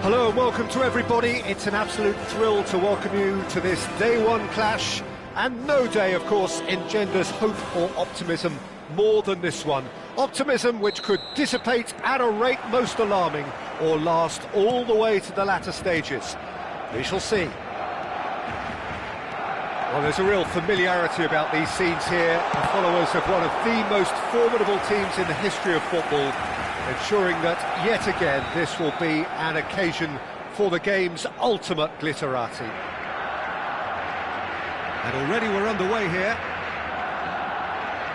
Hello and welcome to everybody. It's an absolute thrill to welcome you to this day one clash, and no day, of course, engenders hope or optimism more than this one. Optimism which could dissipate at a rate most alarming or last all the way to the latter stages. We shall see. Well, there's a real familiarity about these scenes here, the followers of one of the most formidable teams in the history of football, ensuring that, yet again, this will be an occasion for the game's ultimate glitterati. And already we're underway here.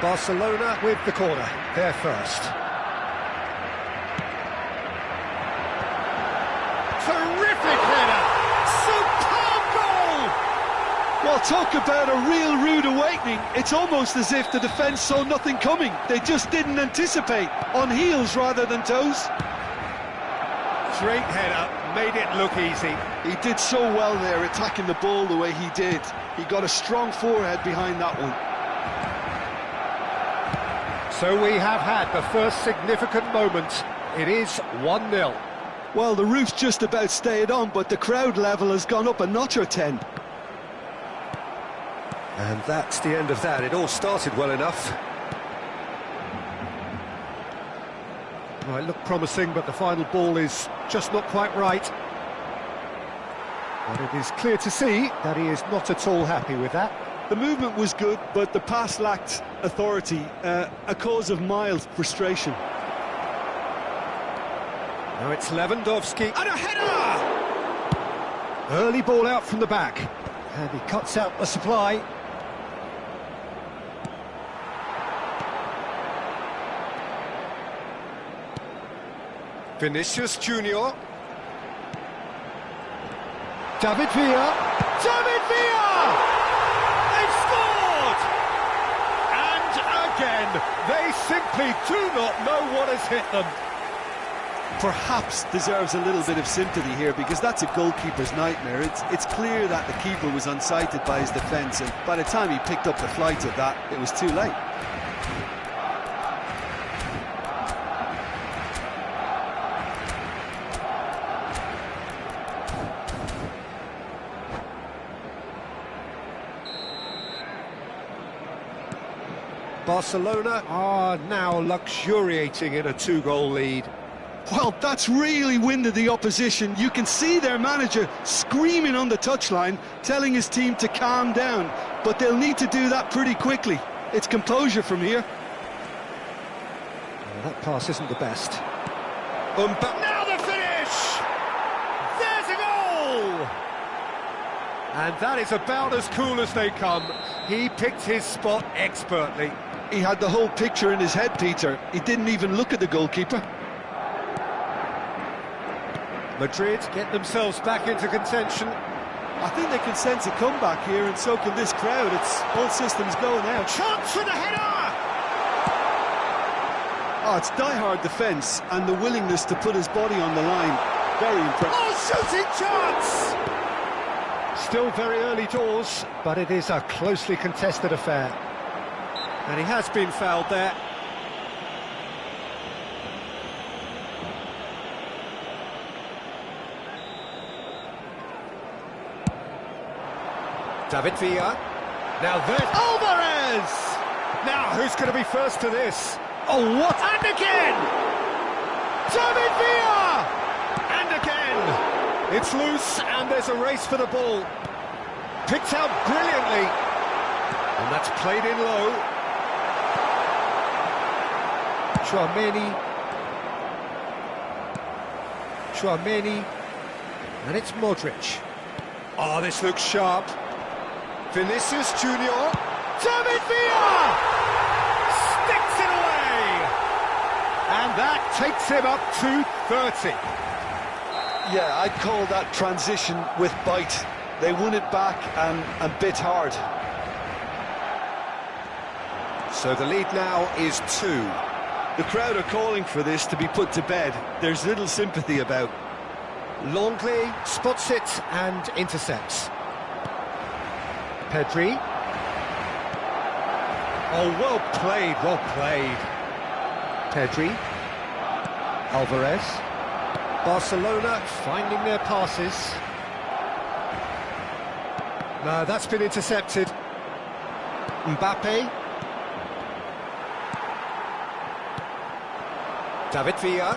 Barcelona with the corner, they're first. Terrific header! Superb goal! Well, talk about a real rude awakening. It's almost as if the defence saw nothing coming. They just didn't anticipate, on heels rather than toes. Great header, made it look easy. He did so well there, attacking the ball the way he did. He got a strong forehead behind that one. So we have had the first significant moment. It is 1-0. Well, the roof's just about stayed on, but the crowd level has gone up a notch or 10. And that's the end of that. It all started well enough. Well, it looked promising, but the final ball is just not quite right. But it is clear to see that he is not at all happy with that. The movement was good, but the pass lacked authority, a cause of mild frustration. Now it's Lewandowski, and a header! Early ball out from the back, and he cuts out the supply. Vinicius Junior. David Villa. David Villa! They've scored! And a again. They simply do not know what has hit them. Perhaps deserves a little bit of sympathy here, because that's a goalkeeper's nightmare. It's clear that the keeper was unsighted by his defence, and by the time he picked up the flight of that, it was too late. Barcelona are now luxuriating in a 2-goal lead. Well, that's really winded the opposition. You can see their manager screaming on the touchline, telling his team to calm down, but they'll need to do that pretty quickly. It's composure from here. Well, that pass isn't the best. Now the finish! There's a goal! And that is about as cool as they come. He picked his spot expertly. He had the whole picture in his head, Peter. He didn't even look at the goalkeeper. Madrid get themselves back into contention. I think they can sense a comeback here, and so can this crowd. It's all systems go now. Chance for the header! Oh, it's die-hard defence and the willingness to put his body on the line. Very impressive. Oh, shooting chance! Still very early doors, but it is a closely contested affair. And he has been fouled there. David Villa. Now there's Alvarez! Now, who's going to be first to this? Oh, what? And again! David Villa! And again! It's loose, and there's a race for the ball. Picked out brilliantly. And that's played in low. Chouameni. And it's Modric. Oh, this looks sharp. Vinicius Junior. David Villa! Sticks it away! And that takes him up to 30. Yeah, I'd call that transition with bite. They won it back and bit hard. So the lead now is 2. The crowd are calling for this to be put to bed. There's little sympathy about. Longley spots it and intercepts. Pedri. Oh, well played, well played. Pedri. Alvarez. Barcelona finding their passes. No, that's been intercepted. Mbappe. David Villa.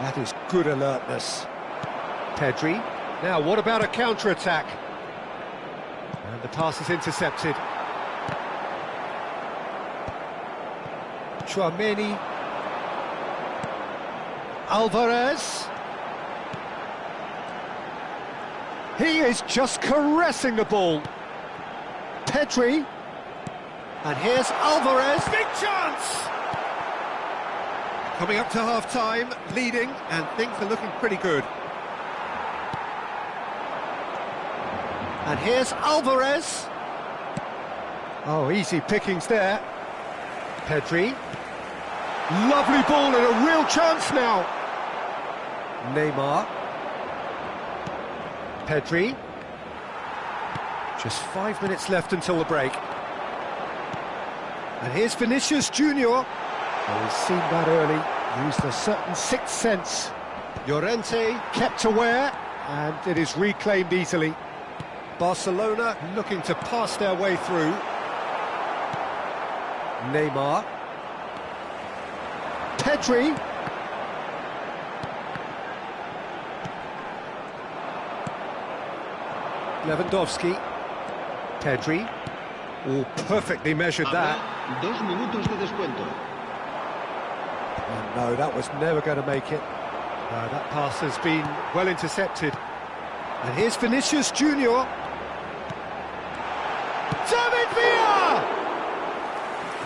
That is good alertness. Pedri. Now, what about a counter-attack? And the pass is intercepted. Chouameni. Alvarez. He is just caressing the ball. Pedri. And here's Alvarez. Big chance! Coming up to half-time, leading, and things are looking pretty good. And here's Alvarez. Oh, easy pickings there. Pedri. Lovely ball and a real chance now. Neymar. Pedri. Just 5 minutes left until the break. And here's Vinicius Junior. Well, he's seen that early, used a certain sixth sense. Llorente kept aware, and it is reclaimed easily. Barcelona looking to pass their way through. Neymar. Pedri. Lewandowski. Pedri. Oh, perfectly measured that. 2 minutos de descuento. Oh, no, that was never going to make it. No, that pass has been well intercepted. And here's Vinicius Junior. David Villa!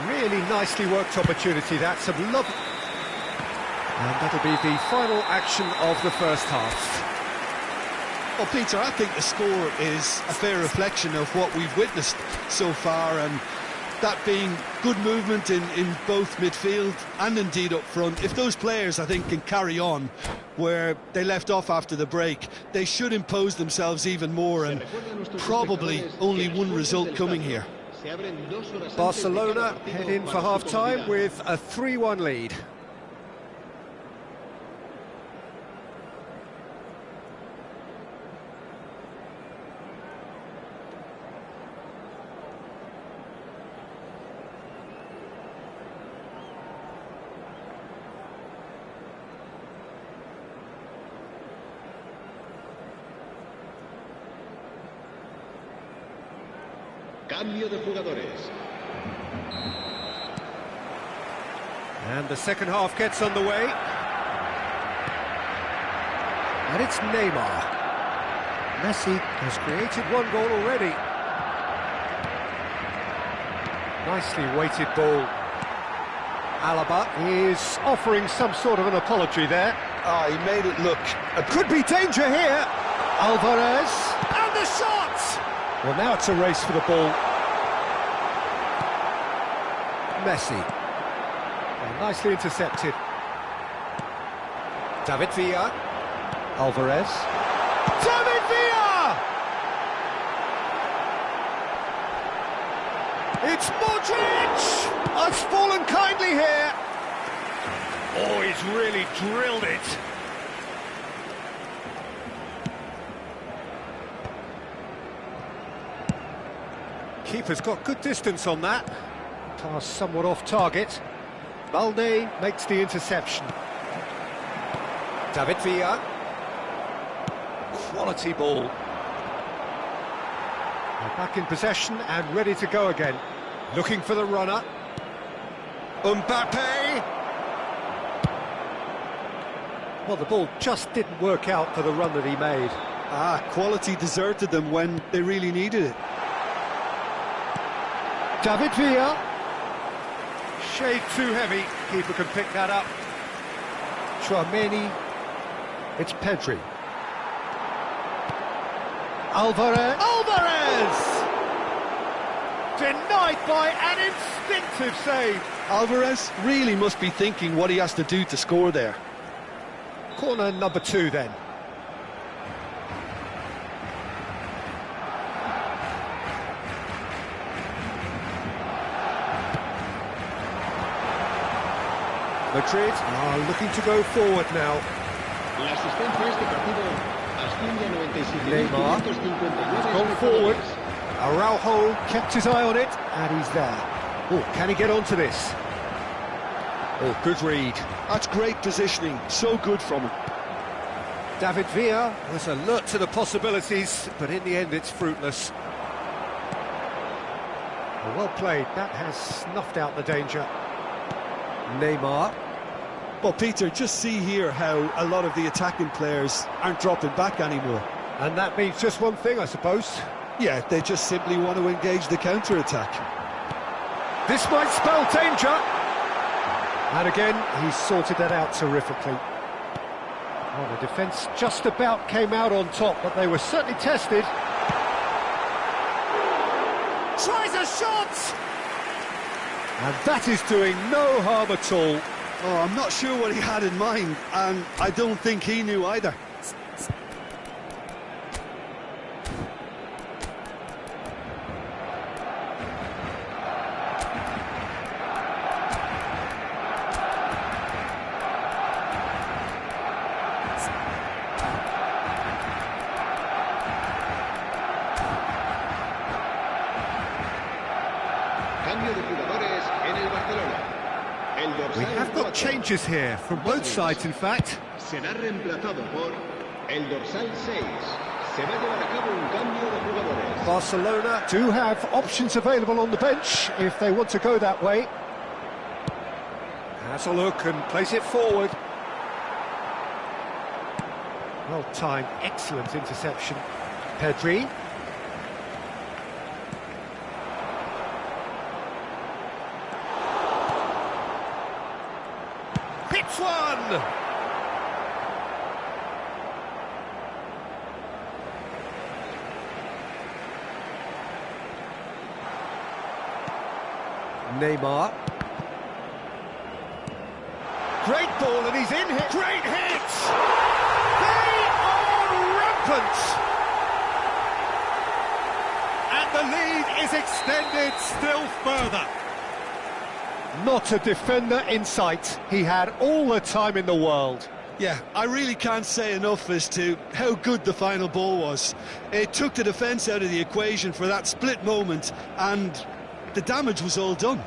Really nicely worked opportunity, that's some love. And that'll be the final action of the first half. Well, Peter, I think the score is a fair reflection of what we've witnessed so far, and that being good movement in both midfield and indeed up front. If those players, I think, can carry on where they left off after the break, they should impose themselves even more, and probably only one result coming here. Barcelona head in for half-time with a 3-1 lead. Cambio de jugadores. And the second half gets underway. And it's Neymar. Messi has created one goal already. Nicely weighted ball. Alaba is offering some sort of an apology there. Ah, he made it look... Could be danger here. Alvarez. And the shot! Well, now it's a race for the ball. Messi. Well, nicely intercepted. David Villa. Alvarez. David Villa! It's Modric! It's fallen kindly here. Oh, he's really drilled it. Keeper's got good distance on that. Pass somewhat off target. Balde makes the interception. David Villa. Quality ball. They're back in possession and ready to go again. Looking for the runner. Mbappe. Well, the ball just didn't work out for the run that he made. Ah, quality deserted them when they really needed it. David Villa. Shade too heavy. Keeper can pick that up. Chouameni. It's Pedri. Alvarez. Alvarez! Denied by an instinctive save. Alvarez really must be thinking what he has to do to score there. Corner number 2 then. Madrid are looking to go forward now. La asistencia a este partido asciende a Neymar 95.559 has gone forward. Araujo kept his eye on it, and he's there. Oh, can he get onto this? Oh, good read. That's great positioning, so good from him. David Villa was alert to the possibilities, but in the end it's fruitless. Well played, that has snuffed out the danger. Neymar. Well, Peter, just see here how a lot of the attacking players aren't dropping back anymore. And that means just one thing, I suppose. Yeah, they just simply want to engage the counter-attack. This might spell danger. And again, he's sorted that out terrifically. Well, the defence just about came out on top, but they were certainly tested. Tries a shot! And that is doing no harm at all. Oh, I'm not sure what he had in mind, and I don't think he knew either. We have got changes here, from both sides in fact. Será reemplazado por el dorsal 6. Se va a llevar a cabo un cambio de jugadores. Barcelona do have options available on the bench if they want to go that way. Has a look and plays it forward. Well timed, excellent interception. Pedri. Hits one! Neymar. Great ball, and he's in here. Great hit! They are rampant! And the lead is extended still further. Not a defender in sight. He had all the time in the world. Yeah, I really can't say enough as to how good the final ball was. It took the defence out of the equation for that split moment, and the damage was all done.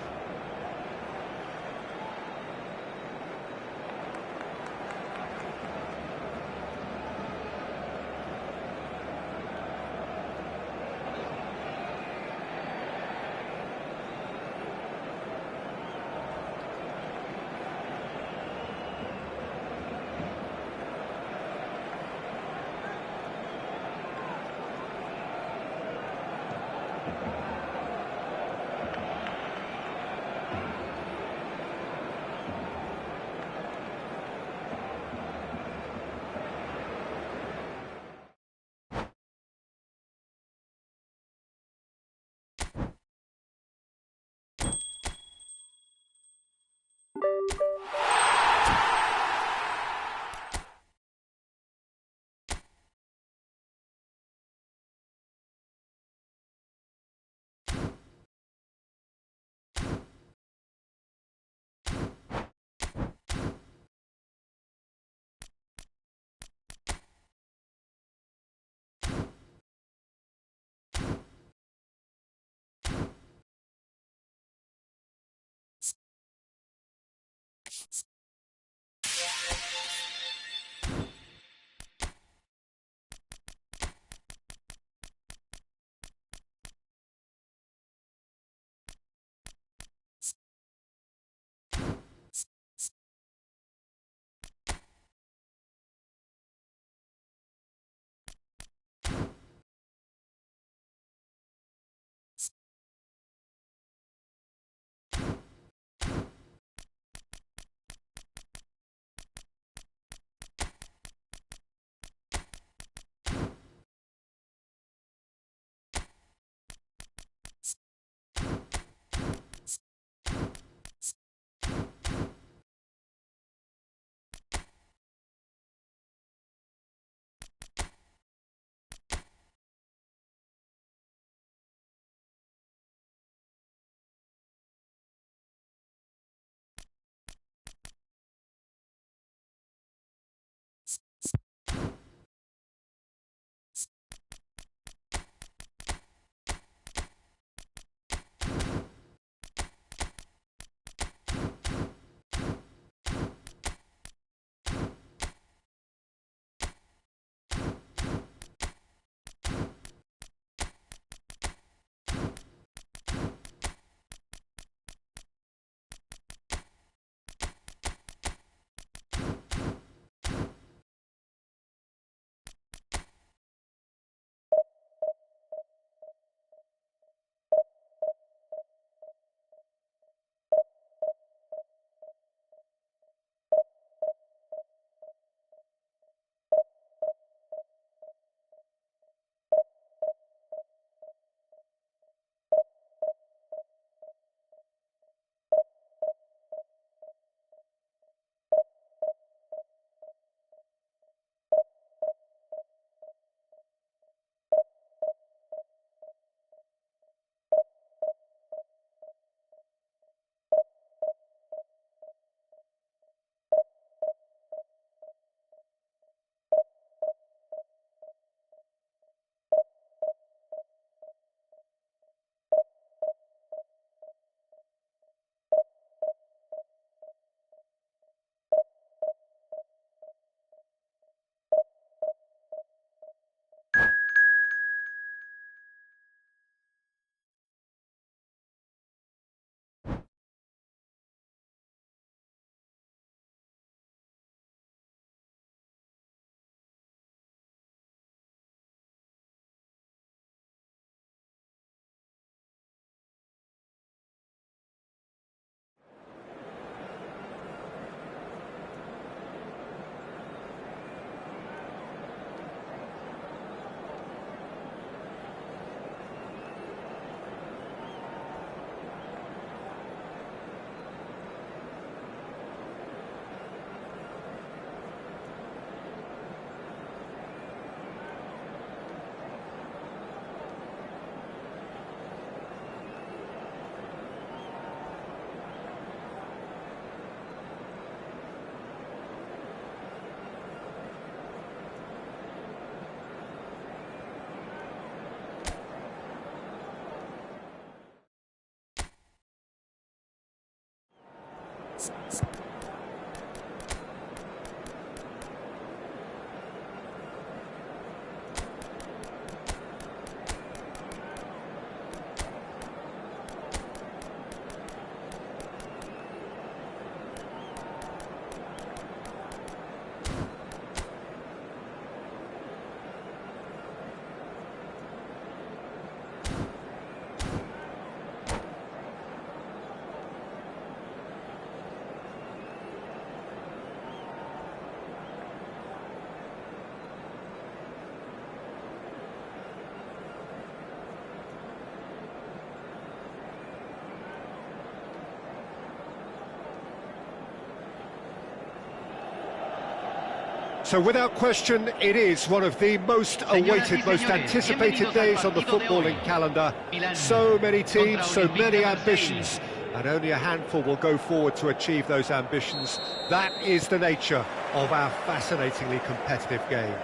So without question, it is one of the most awaited, most anticipated days on the footballing calendar. So many teams, so many ambitions, and only a handful will go forward to achieve those ambitions. That is the nature of our fascinatingly competitive game.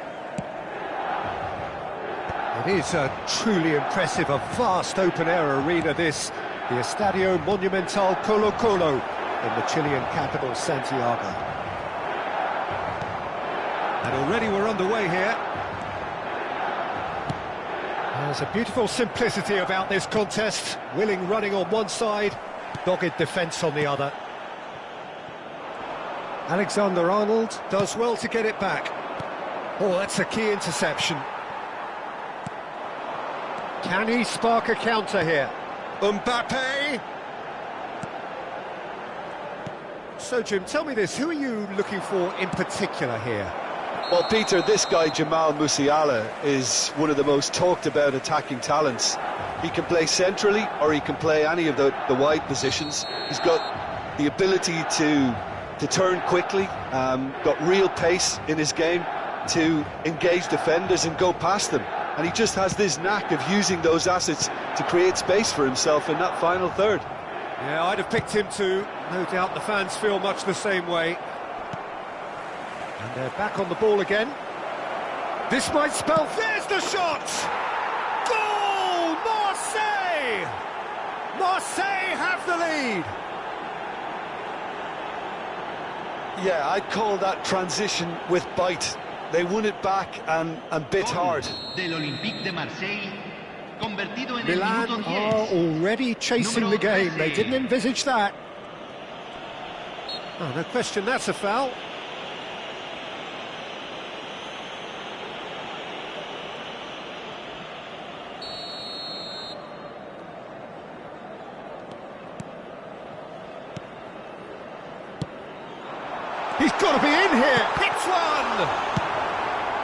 It is a truly impressive, a vast open-air arena this, the Estadio Monumental Colo Colo in the Chilean capital, Santiago. And already we're underway here. There's a beautiful simplicity about this contest. Willing running on one side, dogged defence on the other. Alexander-Arnold does well to get it back. Oh, that's a key interception. Can he spark a counter here? Mbappe! So, Jim, tell me this, who are you looking for in particular here? Well, Peter, this guy, Jamal Musiala, is one of the most talked about attacking talents. He can play centrally, or he can play any of the wide positions. He's got the ability to turn quickly, got real pace in his game, to engage defenders and go past them. And he just has this knack of using those assets to create space for himself in that final third. Yeah, I'd have picked him too. No doubt the fans feel much the same way. And they're back on the ball again. This might spell... There's the shot! Goal! Marseille! Marseille have the lead! Yeah, I'd call that transition with bite. They won it back and bit hard. Milan are already chasing the game. They didn't envisage that. Oh, no question, that's a foul. He's got to be in here. Hits one.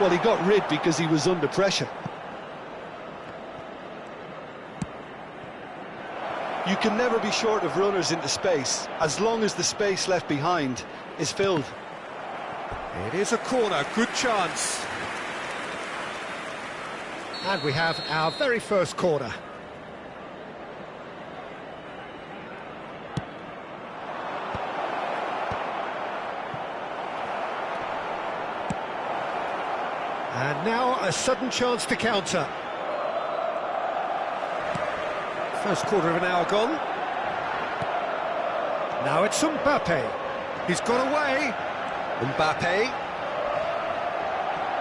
Well, he got rid because he was under pressure. You can never be short of runners into space, as long as the space left behind is filled. It is a corner, good chance. And we have our very first corner. And now a sudden chance to counter. First quarter of an hour gone. Now it's Mbappe. He's got away. Mbappe.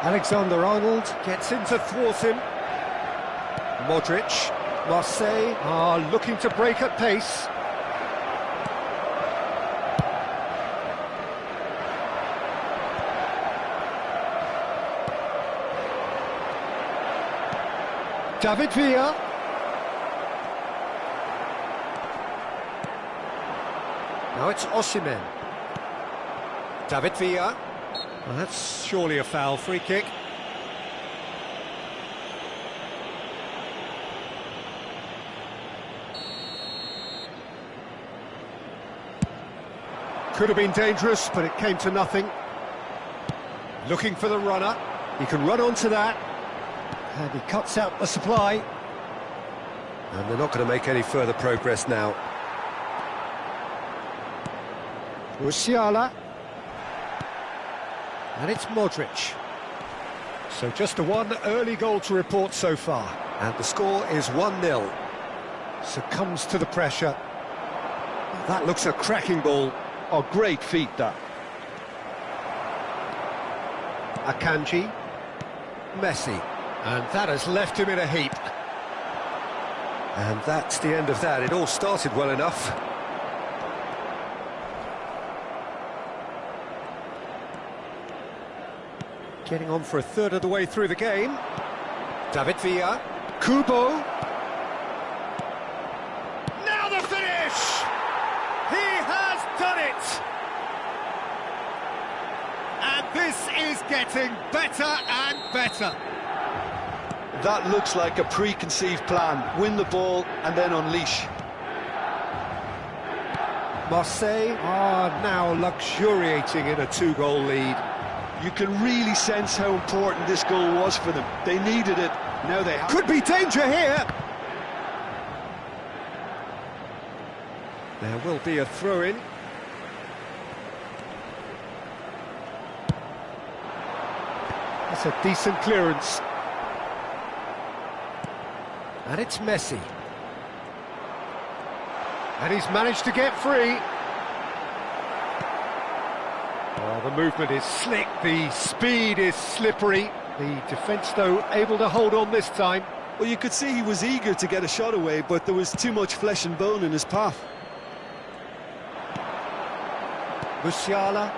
Alexander-Arnold gets in to thwart him. Modric. Marseille are looking to break at pace. David Villa. Now it's Osimhen. David Villa. Well, that's surely a foul. Free kick. Could have been dangerous, but it came to nothing. Looking for the runner. He can run onto that. And he cuts out the supply. And they're not going to make any further progress now. Musiala. And it's Modric. So just the one early goal to report so far. And the score is 1-0. Succumbs to the pressure. That looks a cracking ball. Oh, great feat, that. Akanji, Messi, and that has left him in a heap. And that's the end of that. It all started well enough. Getting on for a third of the way through the game. David Villa, Kubo. Now the finish! He has done it! And this is getting better and better. That looks like a preconceived plan. Win the ball and then unleash. Marseille are now luxuriating in a two-goal lead. You can really sense how important this goal was for them. They needed it, now they have. Could be danger here! There will be a throw-in. That's a decent clearance. And it's Messi. And he's managed to get free. Oh, the movement is slick, the speed is slippery. The defence, though, able to hold on this time. Well, you could see he was eager to get a shot away, but there was too much flesh and bone in his path. Musiala.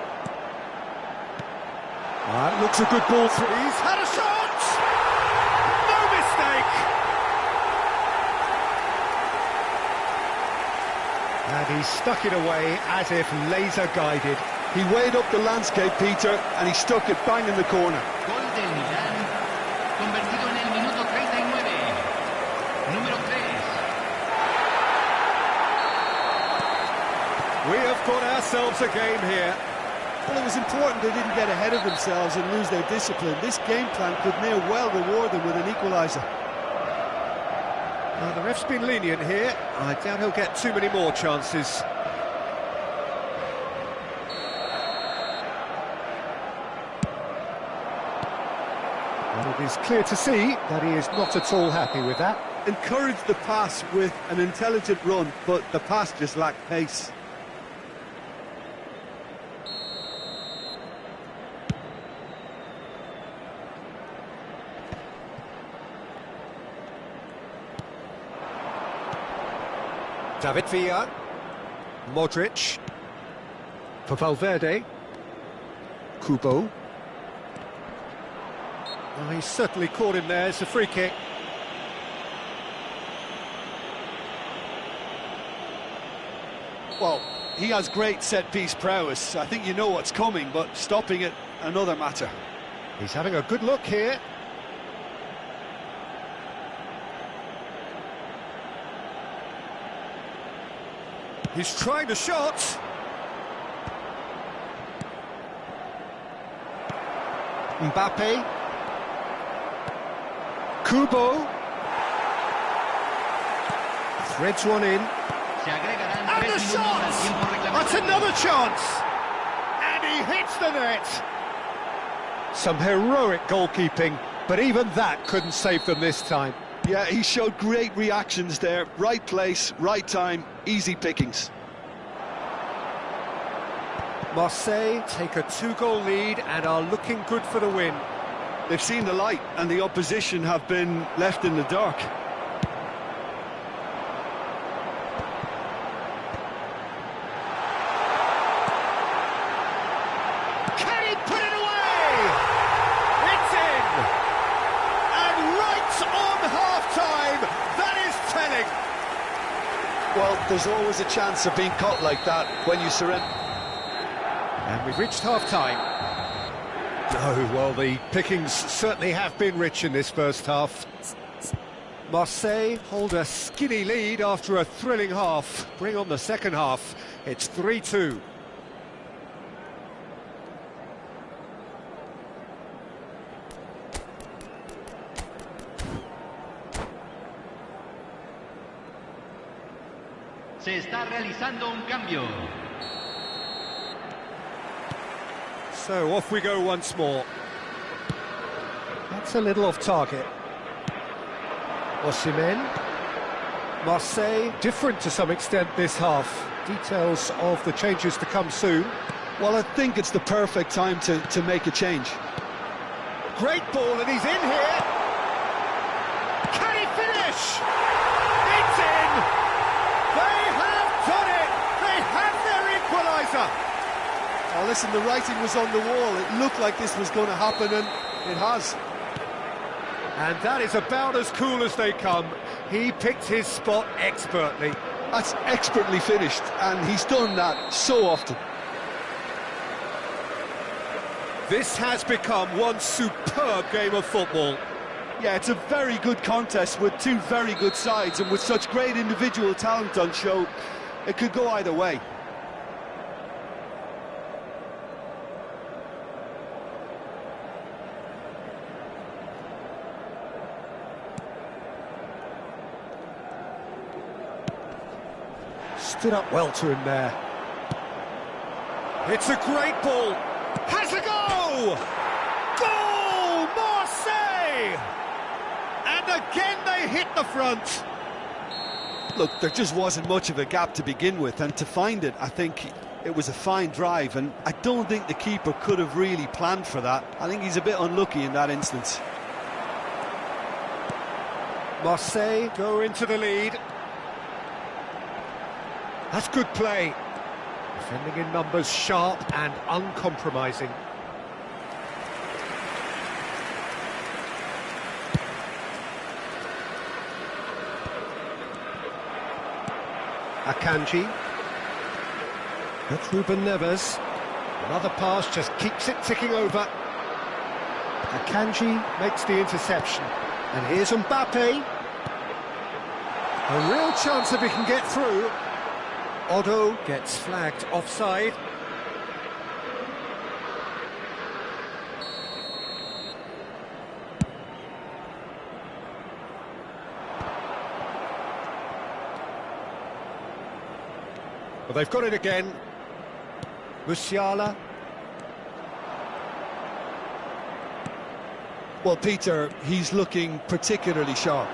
That looks a good ball through. He's had a shot! No mistake! And he stuck it away as if laser-guided. He weighed up the landscape, Peter, and he stuck it bang in the corner. Gol del Milán, convertido en el minuto 39. Número 3. We have got ourselves a game here. Well, it was important they didn't get ahead of themselves and lose their discipline. This game plan could now well reward them with an equaliser. Well, the ref's been lenient here. I doubt he'll get too many more chances. And it is clear to see that he is not at all happy with that. Encouraged the pass with an intelligent run, but the pass just lacked pace. David Villa, Modric, for Valverde, Kubo. Oh, he's certainly caught him there. It's a free kick. Well, he has great set-piece prowess. I think you know what's coming, but stopping it, another matter. He's having a good look here. He's trying the shot. Mbappe. Kubo. Threads one in. And the shot! That's another chance! And he hits the net! Some heroic goalkeeping, but even that couldn't save them this time. Yeah, he showed great reactions there. Right place, right time, easy pickings. Marseille take a two-goal lead and are looking good for the win. They've seen the light and the opposition have been left in the dark. Can he put it away? It's in! And right on half-time, that is telling. Well, there's always a chance of being caught like that when you surrender. And we've reached half-time. Oh, well, the pickings certainly have been rich in this first half. Marseille hold a skinny lead after a thrilling half. Bring on the second half. It's 3-2. Se está realizando un cambio. So off we go once more. That's a little off target. Osimhen. Marseille, different to some extent this half. Details of the changes to come soon. Well, I think it's the perfect time to make a change. Great ball, and he's in here. Can he finish? It's in! They have done it! They have their equaliser! Oh, listen, the writing was on the wall. It looked like this was going to happen, and it has. And that is about as cool as they come. He picked his spot expertly. That's expertly finished, and he's done that so often. This has become one superb game of football. Yeah, it's a very good contest with two very good sides, and with such great individual talent on show, it could go either way. Stood up well to him there. It's a great ball. Has a go! Goal! Marseille! And again they hit the front. Look, there just wasn't much of a gap to begin with, and to find it, I think it was a fine drive, and I don't think the keeper could have really planned for that. I think he's a bit unlucky in that instance. Marseille go into the lead. That's good play. Defending in numbers, sharp and uncompromising. Akanji. That's Ruben Neves. Another pass just keeps it ticking over. Akanji makes the interception. And here's Mbappe. A real chance if he can get through. Otto gets flagged offside. Well, they've got it again. Musiala. Well, Peter, he's looking particularly sharp.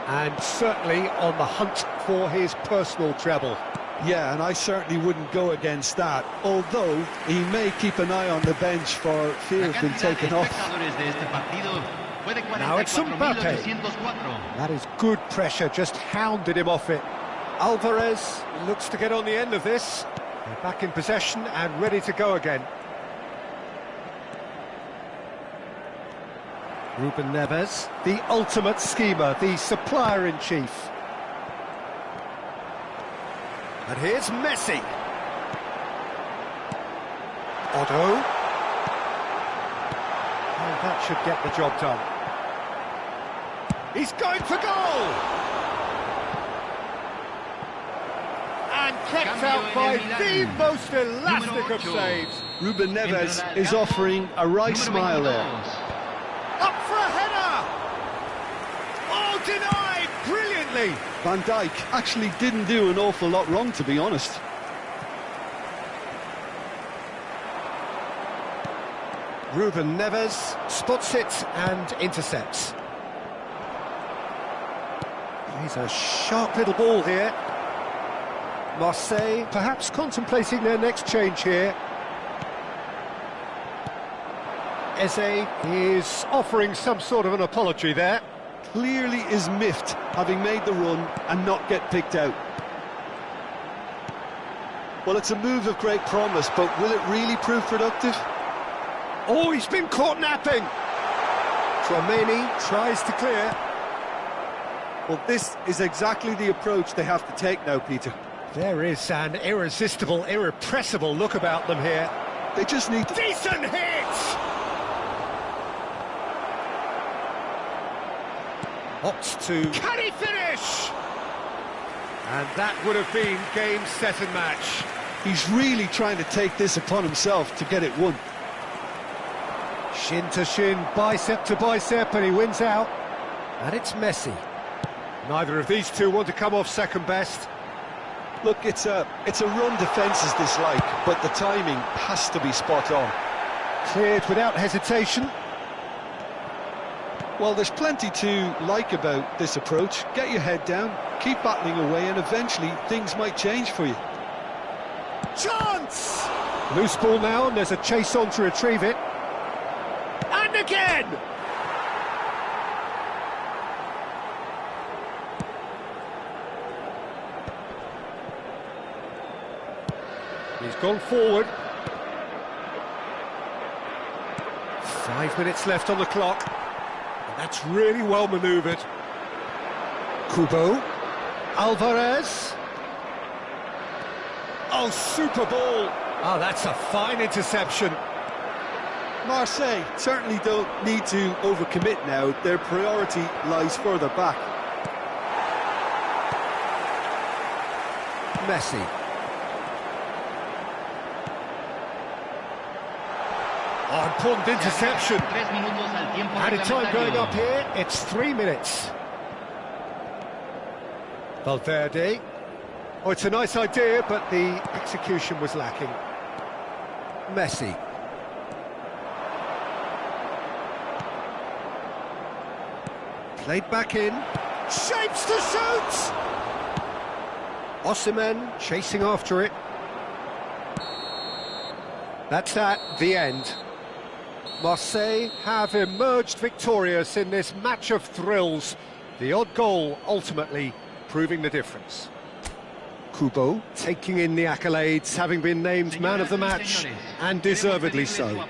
And certainly on the hunt for his personal treble. Yeah, and I certainly wouldn't go against that, although he may keep an eye on the bench for fear of being taken off. Now it's Mbappe. That is good pressure, just hounded him off it. Alvarez looks to get on the end of this. They're back in possession and ready to go again. Ruben Neves, the ultimate schemer, the supplier-in-chief. And here's Messi. Otto. And that should get the job done. He's going for goal! And kept out by the most elastic of saves. Ruben Neves is offering a right smile there. Up for a header! Oh, denied brilliantly! Van Dijk actually didn't do an awful lot wrong, to be honest. Ruben Neves spots it and intercepts. He's a sharp little ball here. Marseille perhaps contemplating their next change here. Eze is offering some sort of an apology there. Clearly is miffed, having made the run and not get picked out. Well, it's a move of great promise, but will it really prove productive? Oh, he's been caught napping. Tchouaméni tries to clear. Well, this is exactly the approach they have to take now, Peter. There is an irresistible, irrepressible look about them here. They just need to... Decent hit! Opts to... Can he finish? And that would have been game, set and match. He's really trying to take this upon himself to get it won. Shin to shin, bicep to bicep, and he wins out. And it's Messi. Neither of these two want to come off second best. Look, it's a run defence is dislike, but the timing has to be spot on. Cleared without hesitation. Well, there's plenty to like about this approach. Get your head down, keep battling away, and eventually things might change for you. Chance! Loose ball now, and there's a chase on to retrieve it. And again! He's gone forward. 5 minutes left on the clock. And that's really well manoeuvred. Kubo. Alvarez. Oh, super ball. Oh, that's a fine interception. Marseille certainly don't need to overcommit now. Their priority lies further back. Messi. Oh, important interception. Added time going up here, it's 3 minutes. Valverde. Oh, it's a nice idea, but the execution was lacking. Messi. Played back in. Shapes to shoot! Osimhen chasing after it. That's at the end. Marseille have emerged victorious in this match of thrills. The odd goal ultimately proving the difference. Kubo taking in the accolades, having been named man of the match, and deservedly so.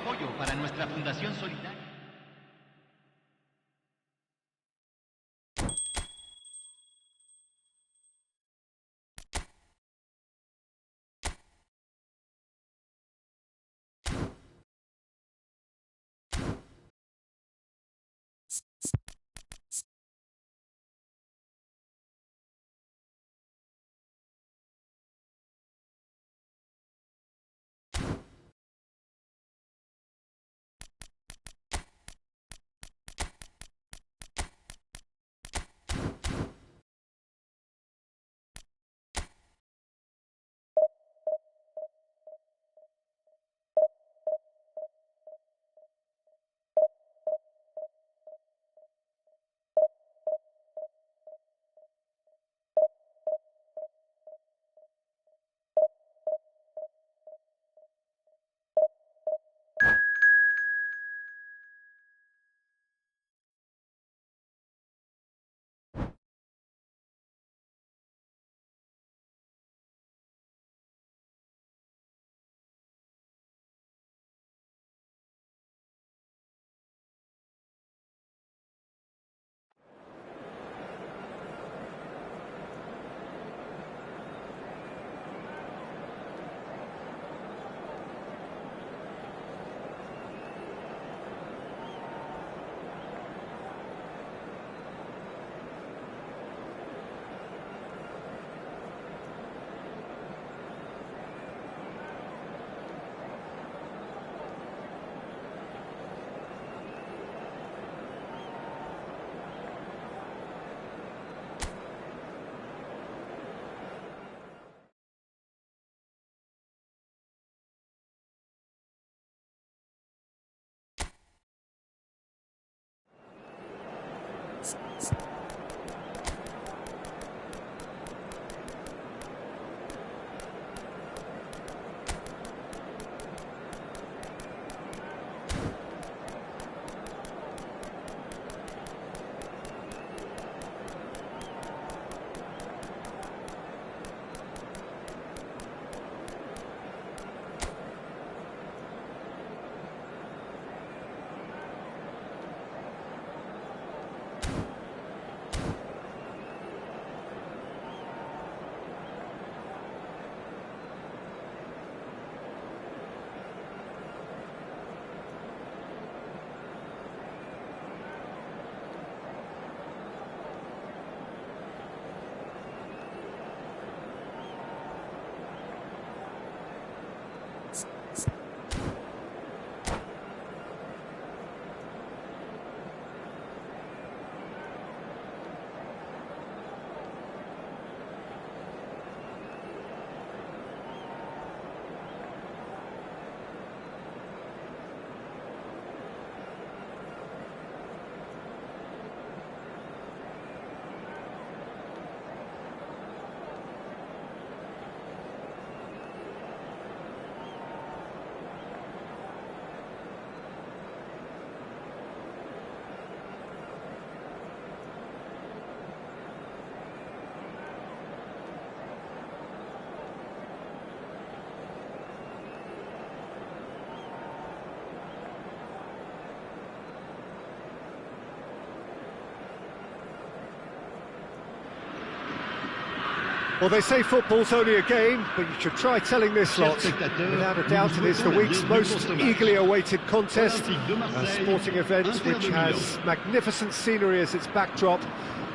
Well, they say football's only a game, but you should try telling this lot. Without a doubt, it is the week's most eagerly awaited contest, a sporting event which has magnificent scenery as its backdrop.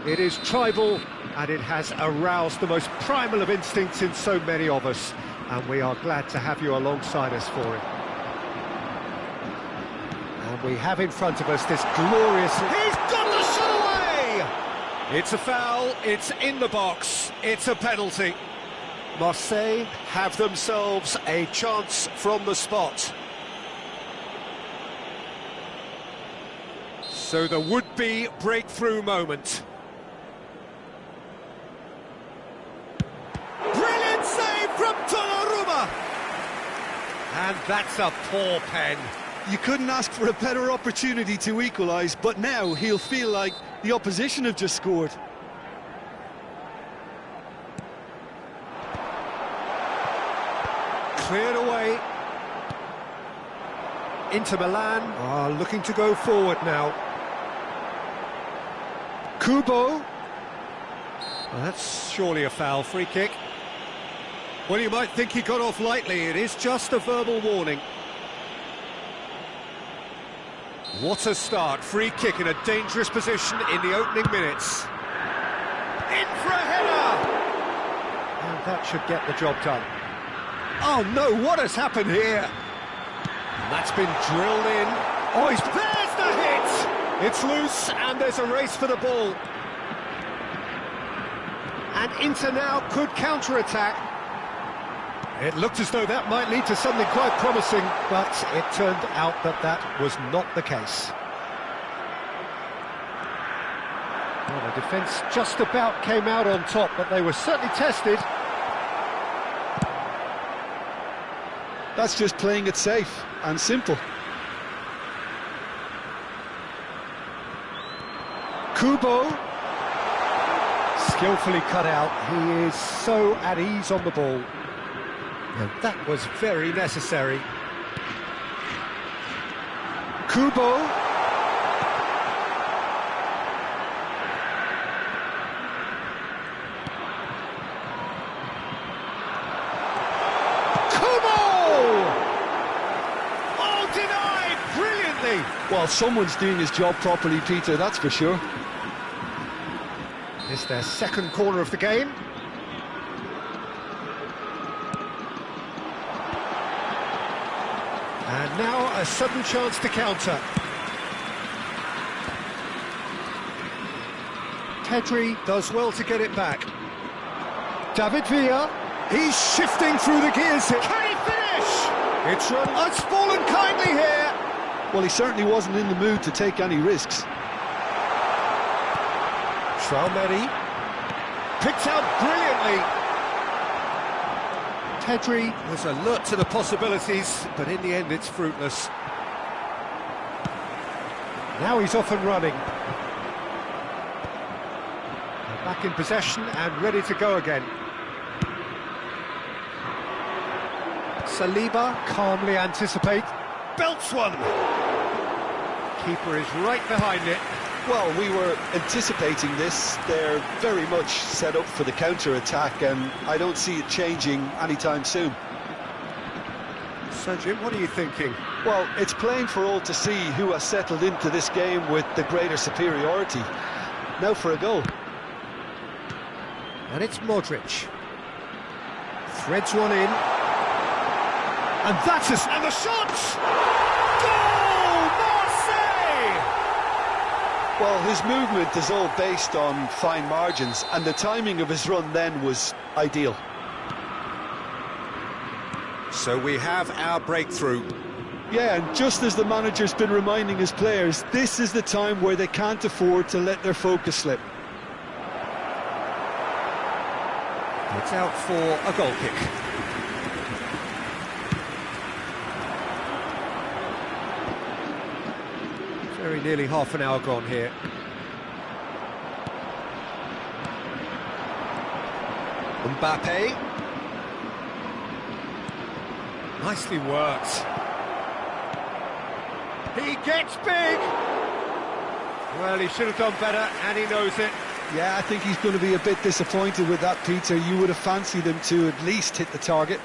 It is tribal, and it has aroused the most primal of instincts in so many of us, and we are glad to have you alongside us for it. And we have in front of us this glorious... He's got the shot away! It's a foul, it's in the box, it's a penalty. Marseille have themselves a chance from the spot. So the would-be breakthrough moment. Brilliant save from Donnarumma! And that's a poor pen. You couldn't ask for a better opportunity to equalise, but now he'll feel like the opposition have just scored. Cleared away. Inter Milan are looking to go forward now. Kubo. Well, that's surely a foul, free kick. Well, you might think he got off lightly, it is just a verbal warning. What a start, free kick in a dangerous position in the opening minutes. In for a header! And that should get the job done. Oh no, what has happened here? And that's been drilled in. Oh, there's the hit! It's loose and there's a race for the ball. And Inter now could counter-attack. It looked as though that might lead to something quite promising, but it turned out that that was not the case. Well, the defence just about came out on top, but they were certainly tested. That's just playing it safe and simple. Kubo. Skillfully cut out. He is so at ease on the ball. And that was very necessary. Kubo. Kubo! Oh, denied! Brilliantly! Well, someone's doing his job properly, Peter, that's for sure. It's their second corner of the game. And now a sudden chance to counter. Pedri does well to get it back. David Villa, he's shifting through the gears here. Can he finish? It's run. Oh, it's fallen kindly here. Well, he certainly wasn't in the mood to take any risks. Traumeri picked out brilliantly. Pedri was alert to the possibilities, but in the end it's fruitless. Now he's off and running. They're back in possession and ready to go again. Saliba calmly anticipate. Belts one! Keeper is right behind it. Well, we were anticipating this. They're very much set up for the counter-attack, and I don't see it changing anytime soon. So, Jim, what are you thinking? Well, it's plain for all to see who has settled into this game with the greater superiority. Now for a goal. And it's Modric. Threads one in. And that's us. And the shot! Well, his movement is all based on fine margins, and the timing of his run then was ideal. So we have our breakthrough. Yeah, and just as the manager's been reminding his players, this is the time where they can't afford to let their focus slip. It's out for a goal kick. Very nearly half an hour gone here. Mbappe. Nicely worked. He gets big! Well, he should have done better, and he knows it. Yeah, I think he's going to be a bit disappointed with that, Peter. You would have fancied him to at least hit the target.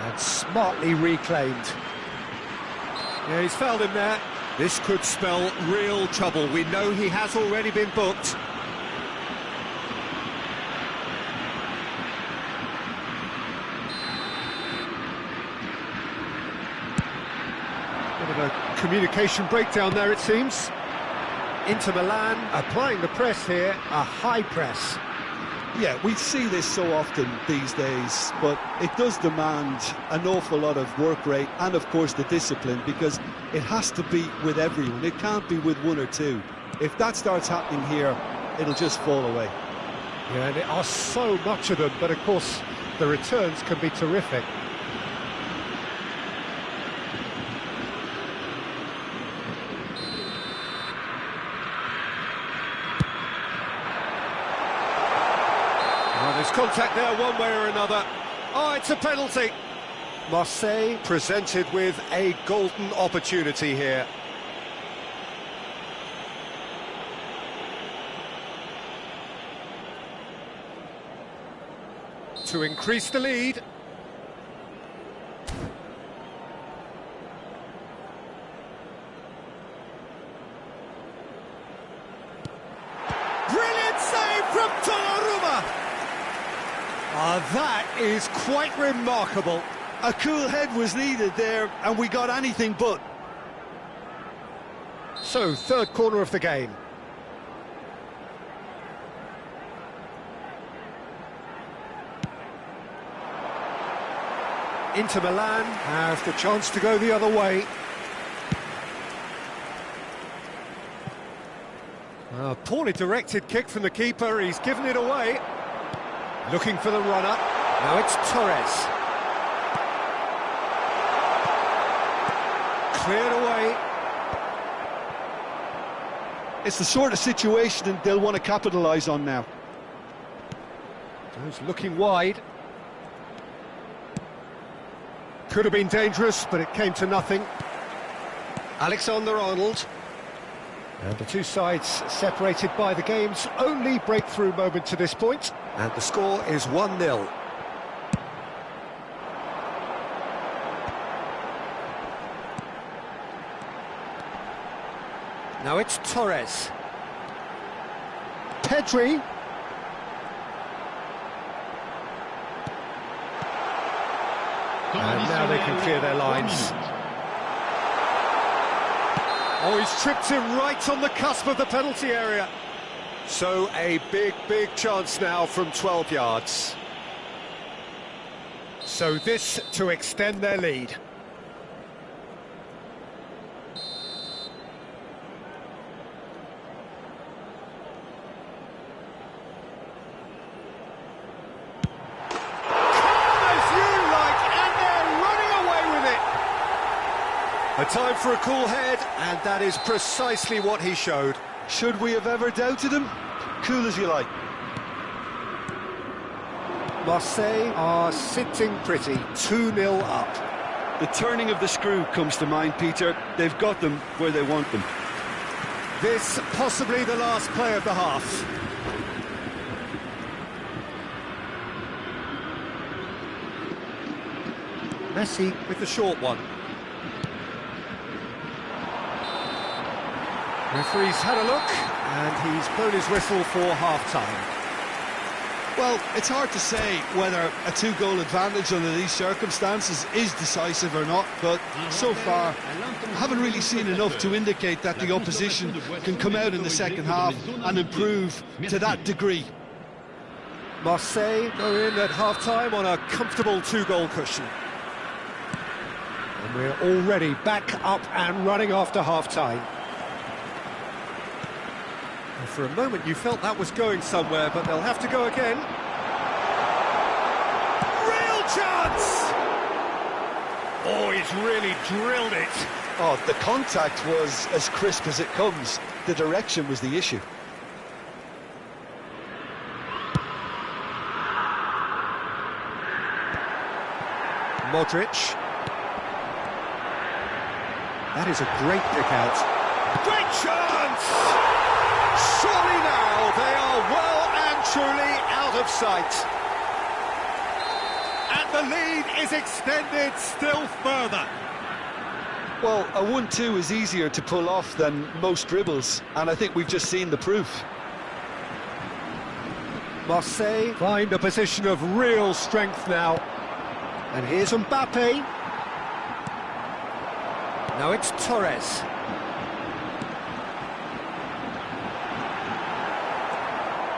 And smartly reclaimed. Yeah, he's fouled him there. This could spell real trouble. We know he has already been booked. Bit of a communication breakdown there, it seems. Inter Milan applying the press here, a high press. Yeah, we see this so often these days, but it does demand an awful lot of work rate and, of course, the discipline, because it has to be with everyone. It can't be with one or two. If that starts happening here, it'll just fall away. Yeah, and there are so much of them, but of course the returns can be terrific. There's contact there one way or another. Oh, it's a penalty. Marseille presented with a golden opportunity here. To increase the lead. Brilliant save from Donnarumma. That is quite remarkable. A cool head was needed there, and we got anything but. So, third corner of the game. Inter Milan have the chance to go the other way. A poorly directed kick from the keeper, he's given it away. Looking for the run-up, now it's Torres. Cleared away. It's the sort of situation they'll want to capitalise on now. He's looking wide. Could have been dangerous, but it came to nothing. Alexander-Arnold. And the two sides separated by the game's only breakthrough moment to this point. And the score is 1-0. Now it's Torres. Pedri. And now they can clear their lines. Oh, he's tripped him right on the cusp of the penalty area. So a big chance now from 12 yards. So this to extend their lead. A time for a cool head, and that is precisely what he showed. Should we have ever doubted him? Cool as you like. Marseille are sitting pretty, 2-0 up. The turning of the screw comes to mind, Peter. They've got them where they want them. This possibly the last play of the half. Messi with the short one. Referee's had a look, and he's blown his whistle for half-time. Well, it's hard to say whether a two-goal advantage under these circumstances is decisive or not, but so far, I haven't really seen enough to indicate that the opposition can come out in the second half and improve to that degree. Marseille go in at half-time on a comfortable two-goal cushion. And we're already back up and running after half-time. For a moment you felt that was going somewhere, but they'll have to go again. Real chance! Oh, he's really drilled it. Oh, the contact was as crisp as it comes. The direction was the issue. Modric. That is a great pick out. Great chance! Surely now they are well and truly out of sight. And the lead is extended still further. Well, a 1-2 is easier to pull off than most dribbles, and I think we've just seen the proof. Marseille find a position of real strength now. And here's Mbappe. Now it's Torres.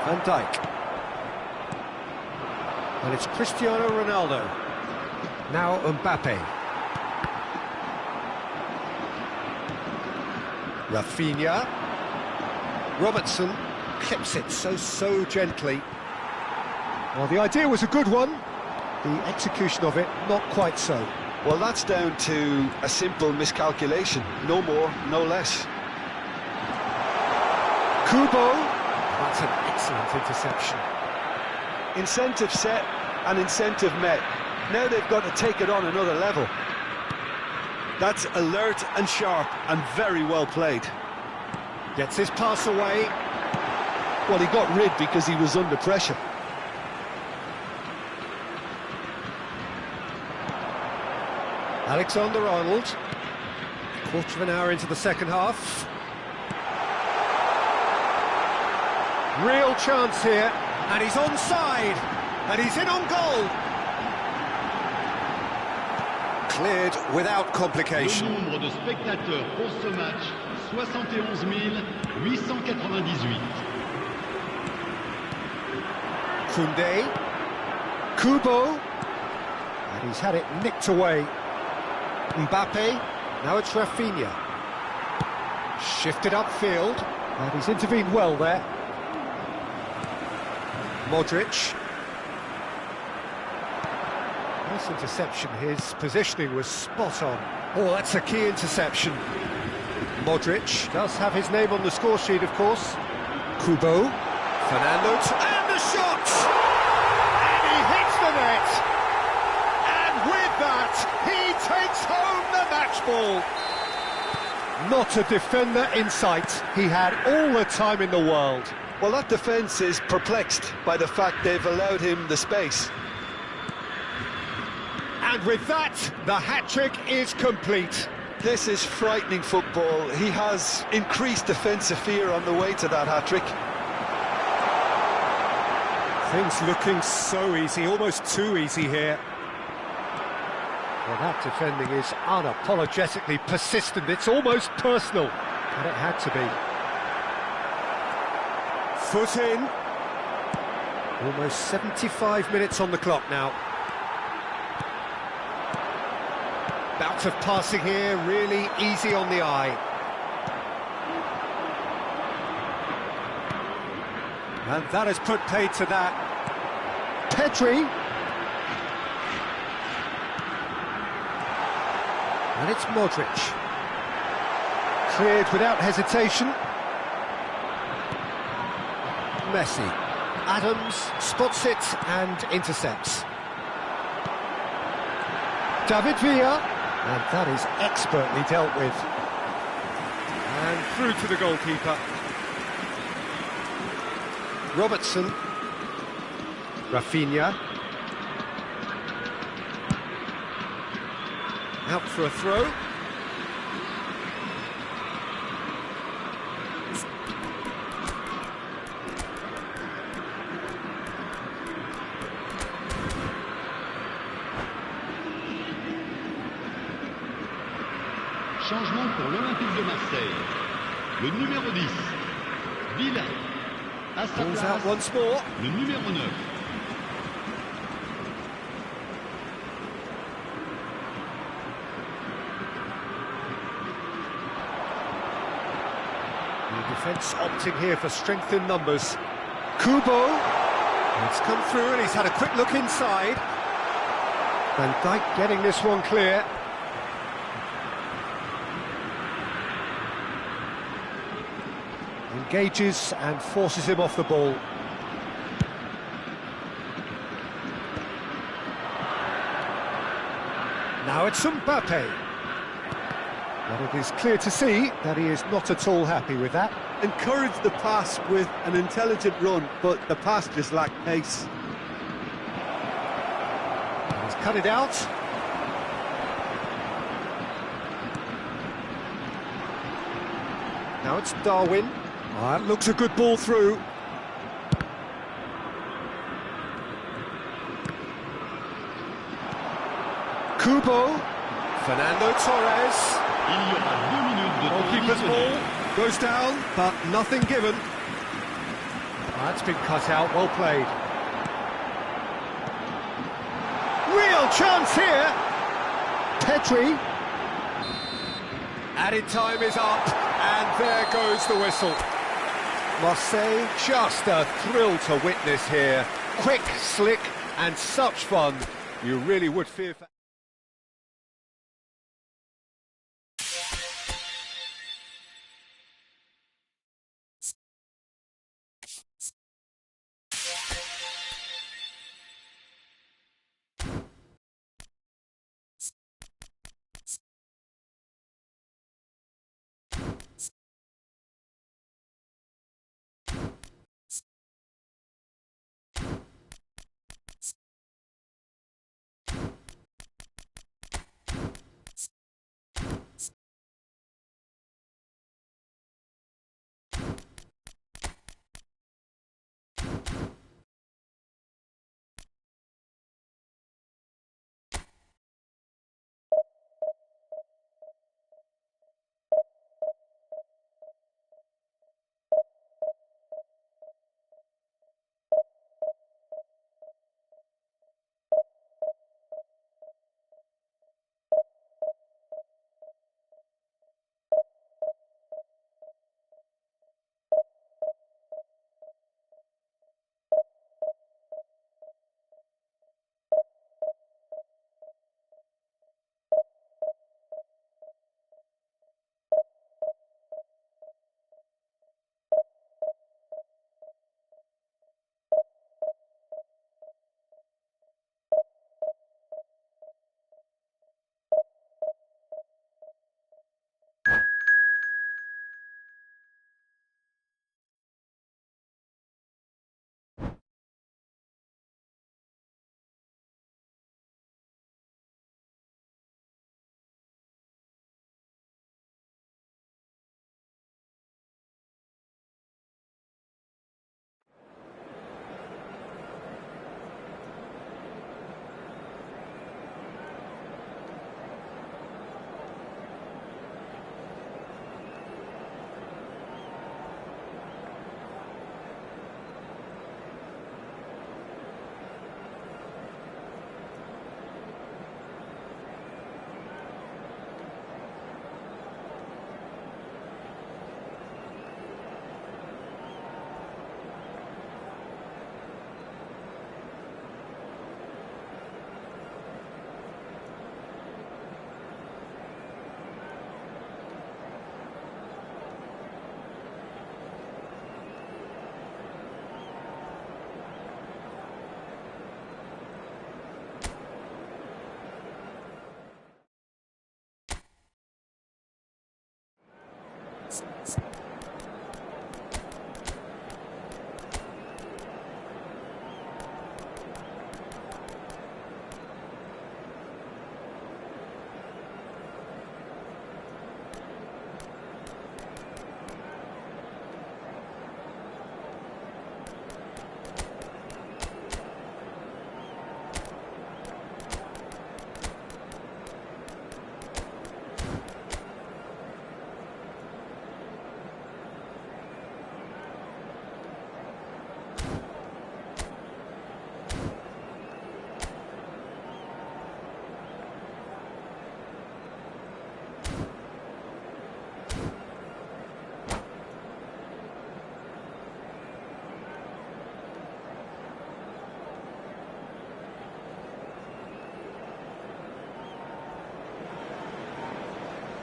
Van Dijk. And it's Cristiano Ronaldo. Now Mbappe. Rafinha. Robertson clips it so gently. Well, the idea was a good one. The execution of it, not quite so. Well, that's down to a simple miscalculation. No more, no less. Kubo. That's an excellent interception. Incentive set and incentive met. Now they've got to take it on another level. That's alert and sharp and very well played. Gets his pass away. Well, he got rid because he was under pressure. Alexander-Arnold. Quarter of an hour into the second half. Real chance here, and he's onside, and he's in on goal. Cleared without complication. Le nombre de spectateurs pour ce match, 71 898. Koundé. Kubo. And he's had it nicked away. Mbappe. Now it's Rafinha. Shifted upfield, and he's intervened well there. Modric. Nice interception, his positioning was spot on. Oh, that's a key interception. Modric does have his name on the score sheet, of course. Kubo. Fernando, and the shot! And he hits the net! And with that, he takes home the match ball. Not a defender in sight. He had all the time in the world. Well, that defence is perplexed by the fact they've allowed him the space. And with that, the hat-trick is complete. This is frightening football. He has increased defensive fear on the way to that hat-trick. Things looking so easy, almost too easy here. Well, that defending is unapologetically persistent. It's almost personal, and it had to be. Foot in. Almost 75 minutes on the clock now. Bout of passing here, really easy on the eye. And that has put paid to that. Pedri. And it's Modric. Cleared without hesitation. Messi. Adams spots it and intercepts. David Villa. And that is expertly dealt with. And through to the goalkeeper. Robertson. Rafinha. Out for a throw. Changement pour l'Olympique de Marseille. Le numéro 10, Villa. À sa Pulls out place, once more. le numéro 9. The defence opting here for strength in numbers. Kubo. It's come through and he's had a quick look inside. Van Dijk getting this one clear. Engages and forces him off the ball. Now it's Mbappe. But it is clear to see that he is not at all happy with that. Encouraged the pass with an intelligent run, but the pass just lacked pace. He's cut it out. Now it's Darwin. That looks a good ball through. Kubo. Fernando Torres. Goalkeeper's ball goes down, but nothing given. That's been cut out, well played. Real chance here. Petri. Added time is up, and there goes the whistle. Marseille, just a thrill to witness here. Quick, slick, and such fun. You really would fear for...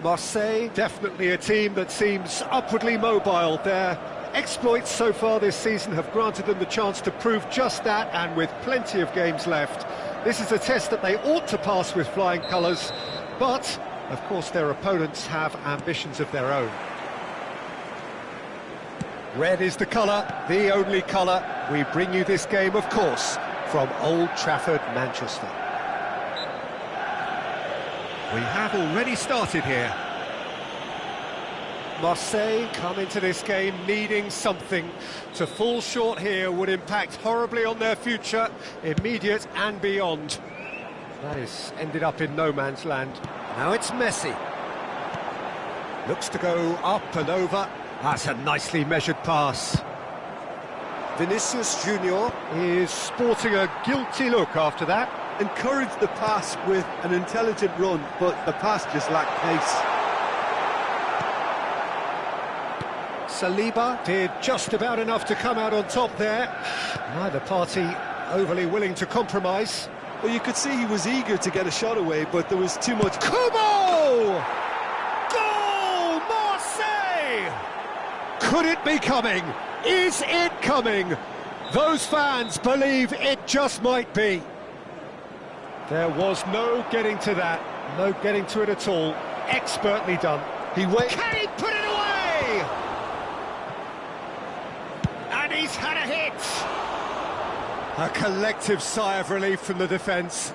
Marseille, definitely a team that seems upwardly mobile. Their exploits so far this season have granted them the chance to prove just that, and with plenty of games left. This is a test that they ought to pass with flying colours, but Of course, their opponents have ambitions of their own. Red is the colour, the only colour. We bring you this game, of course, from Old Trafford, Manchester. We have already started here. Marseille come into this game needing something. To fall short here would impact horribly on their future, immediate and beyond. That is ended up in no man's land. Now it's Messi. Looks to go up and over. That's a nicely measured pass. Vinicius Junior is sporting a guilty look after that. Encouraged the pass with an intelligent run, but the pass just lacked pace. Saliba did just about enough to come out on top there. Neither party overly willing to compromise. Well, you could see he was eager to get a shot away, but there was too much... Kubo! Goal! Marseille! Could it be coming? Is it coming? Those fans believe it just might be. There was no getting to that, no getting to it at all. Expertly done. He waited. Can he put it away? And he's had a hit. A collective sigh of relief from the defence.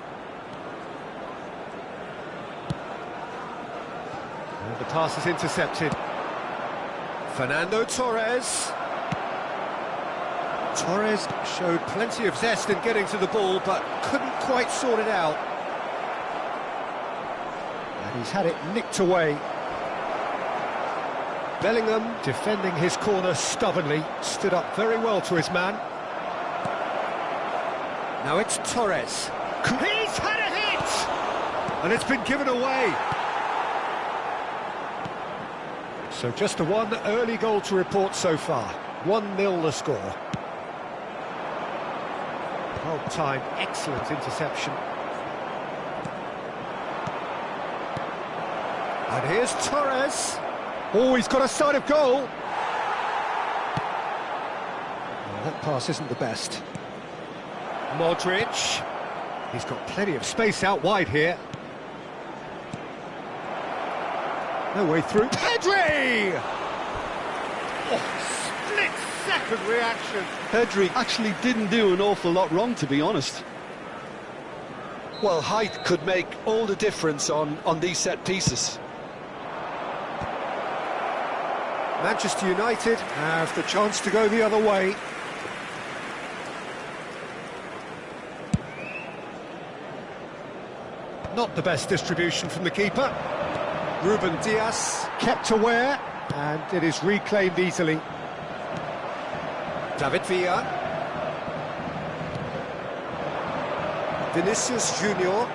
And the pass is intercepted. Fernando Torres. Torres showed plenty of zest in getting to the ball, but couldn't quite sort it out. And he's had it nicked away. Bellingham, defending his corner stubbornly, stood up very well to his man. Now it's Torres. He's had a hit! And it's been given away. So just the one early goal to report so far. 1-0 the score. Well-timed, excellent interception. And here's Torres. Oh, he's got a sight of goal. Oh, that pass isn't the best. Modric. He's got plenty of space out wide here. No way through. Pedri! Oh, split-second reaction. Pedri actually didn't do an awful lot wrong, to be honest. Well, height could make all the difference on these set pieces. Manchester United have the chance to go the other way. Not the best distribution from the keeper. Ruben Dias kept aware, and it is reclaimed easily. David Villa. Vinicius Junior.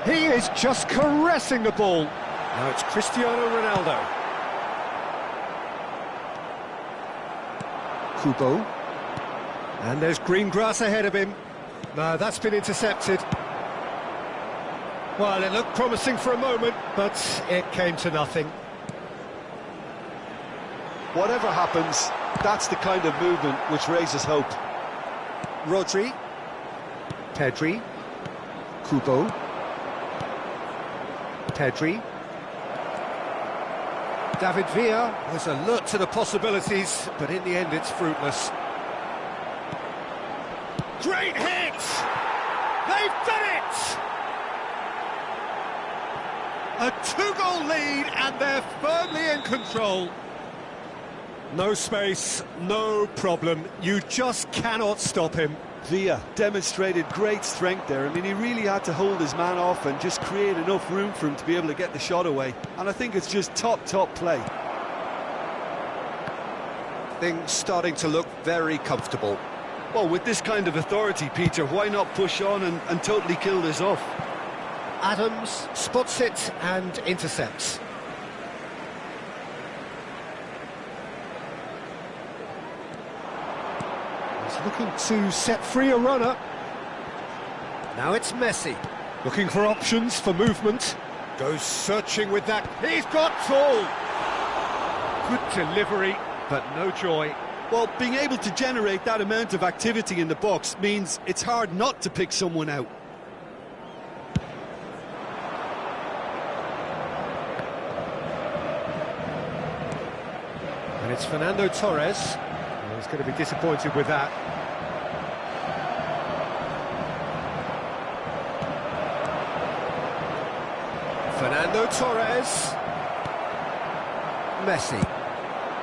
He is just caressing the ball. Now it's Cristiano Ronaldo. Kubo. And there's green grass ahead of him. No, that's been intercepted. Well, it looked promising for a moment, but it came to nothing. Whatever happens, that's the kind of movement which raises hope. Rodri. Pedri. Kubo. Pedri. David Villa was alert to the possibilities, but in the end it's fruitless. Great hit! They've done it! A two-goal lead, and they're firmly in control. No space, no problem. You just cannot stop him. Villa demonstrated great strength there. I mean, he really had to hold his man off and just create enough room for him to be able to get the shot away. And I think it's just top play. Things starting to look very comfortable. Well, with this kind of authority, Peter, why not push on and totally kill this off? Adams spots it and intercepts. He's looking to set free a runner. Now it's Messi, looking for options for movement. Goes searching with that. He's got tall. Good delivery, but no joy. Well, being able to generate that amount of activity in the box means it's hard not to pick someone out. It's Fernando Torres. He's going to be disappointed with that. Fernando Torres. Messi.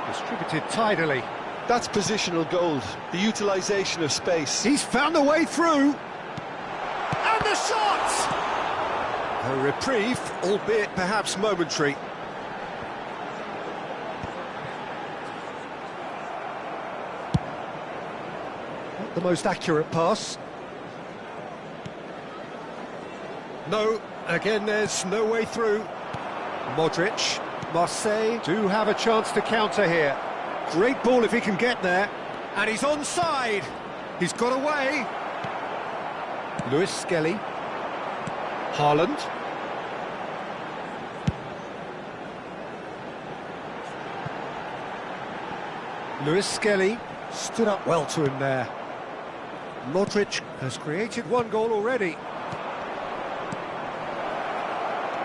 Distributed tidily. That's positional gold, the utilisation of space. He's found a way through. And the shot! A reprieve, albeit perhaps momentary. Not the most accurate pass. No, again there's no way through. Modric, Marseille do have a chance to counter here. Great ball if he can get there. And he's onside. He's got away. Lewis Skelly. Haaland. Lewis Skelly stood up well to him there. Modric has created one goal already.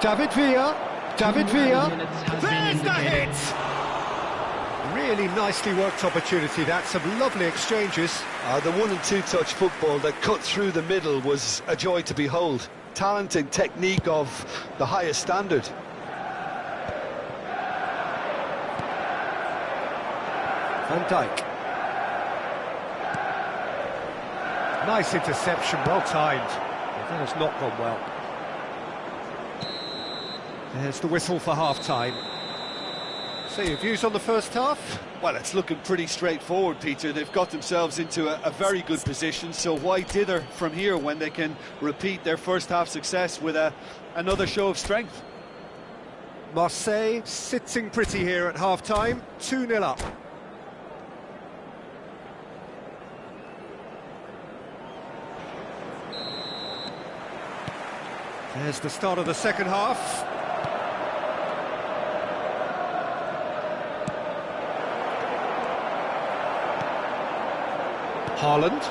David Villa. David Villa. There's the hit! Really nicely worked opportunity, that's some lovely exchanges. The 1- and 2-touch football that cut through the middle was a joy to behold. Talent and technique of the highest standard. Van Dijk. Nice interception, well timed. But that has not gone well. There's the whistle for half-time. So your views on the first half? Well, it's looking pretty straightforward, Peter. They've got themselves into a very good position, so why dither from here when they can repeat their first half success with another show of strength? Marseille sitting pretty here at half-time, 2-0 up. There's the start of the second half. Haaland.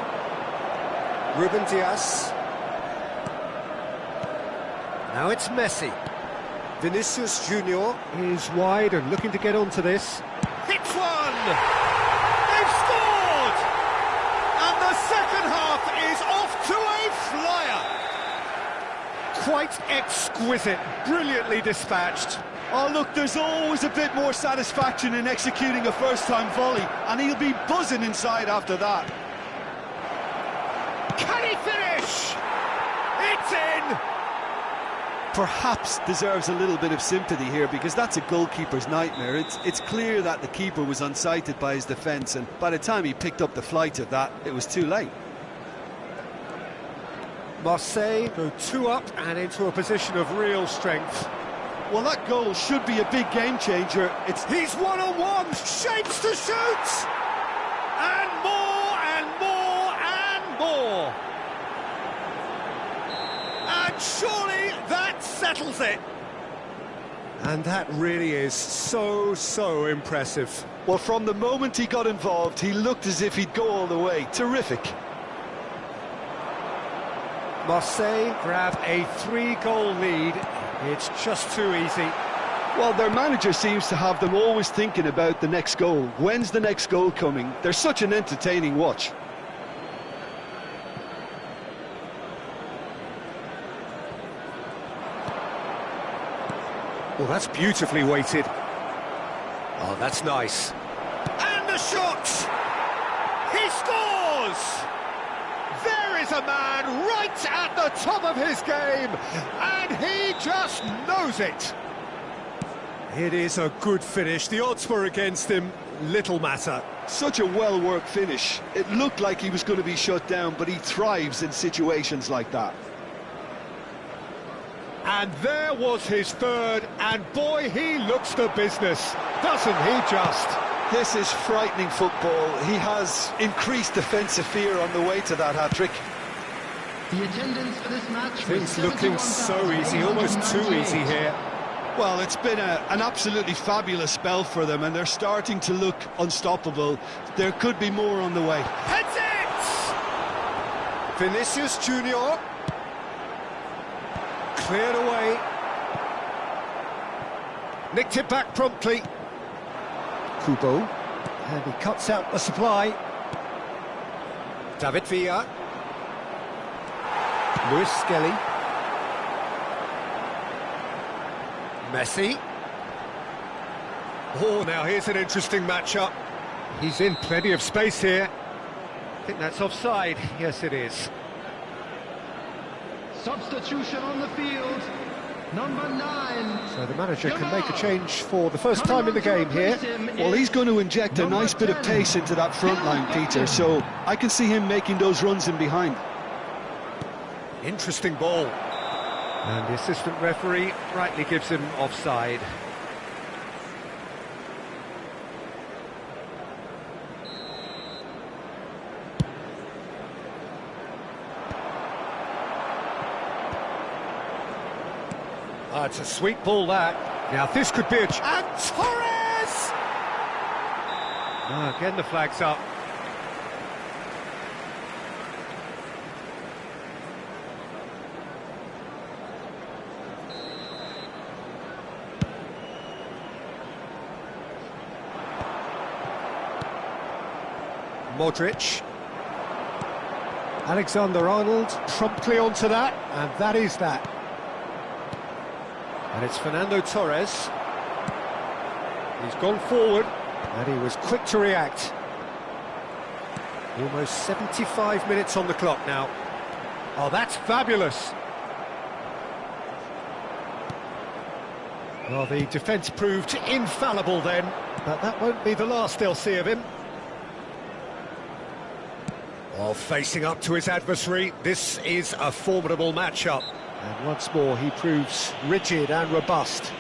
Ruben Dias. Now it's Messi. Vinicius Junior is wide and looking to get onto this. Hits one! They've scored! And the second half is off to a flyer! Quite exquisite, brilliantly dispatched. Oh, look, there's always a bit more satisfaction in executing a first-time volley, and he'll be buzzing inside after that. Can he finish? It's in! Perhaps deserves a little bit of sympathy here, because that's a goalkeeper's nightmare. It's clear that the keeper was unsighted by his defence, and by the time he picked up the flight of that, it was too late. Marseille go 2 up and into a position of real strength. Well, that goal should be a big game changer. He's one-on-one, shapes to shoot! And more, and more, and more! And surely that settles it! And that really is so impressive. Well, from the moment he got involved, he looked as if he'd go all the way. Terrific. Marseille grab a 3-goal lead. It's just too easy. Well, their manager seems to have them always thinking about the next goal. When's the next goal coming? They're such an entertaining watch. Well, that's beautifully weighted. Oh, that's nice. And the shot! He scores! There is a man right at the top of his game, and he just knows it. It is a good finish. The odds were against him. Little matter. Such a well-worked finish. It looked like he was going to be shut down, but he thrives in situations like that. And there was his third, and boy, he looks the business, doesn't he just? This is frightening football. He has increased defensive fear on the way to that hat-trick. The attendance for this match. Things looking so easy, almost too easy here. Well, it's been an absolutely fabulous spell for them, and they're starting to look unstoppable. There could be more on the way. Heads it! Vinicius Junior. Cleared away. Nicked it back promptly. Kubo. And he cuts out the supply. David Villa. Luis Skelly. Messi. Oh, now here's an interesting matchup. He's in plenty of space here. I think that's offside. Yes, it is. Substitution on the field. Number 9. So the manager can make a change for the first time in the game here. Well, he's going to inject a nice bit of pace into that front line, Peter, so I can see him making those runs in behind. Interesting ball. And the assistant referee rightly gives him offside. Oh, it's a sweet ball, that. Now, this could be a... And Torres! Oh, again, the flag's up. Modric. Alexander-Arnold promptly onto that, and that is that. And it's Fernando Torres. He's gone forward, and he was quick to react. Almost 75 minutes on the clock now. Oh, that's fabulous. Well, the defence proved infallible then, but that won't be the last they'll see of him. Well, facing up to his adversary, this is a formidable matchup. And once more, he proves rigid and robust.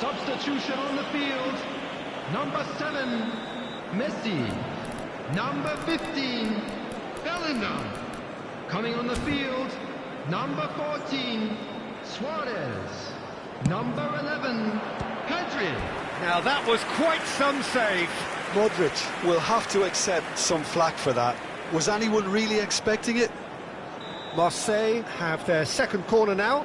Substitution on the field. Number 7, Messi. Number 15, Bellingham. Coming on the field, number 14, Suarez. Number 11, Pedri. Now that was quite some save. Modric will have to accept some flack for that. Was anyone really expecting it? Marseille have their second corner now.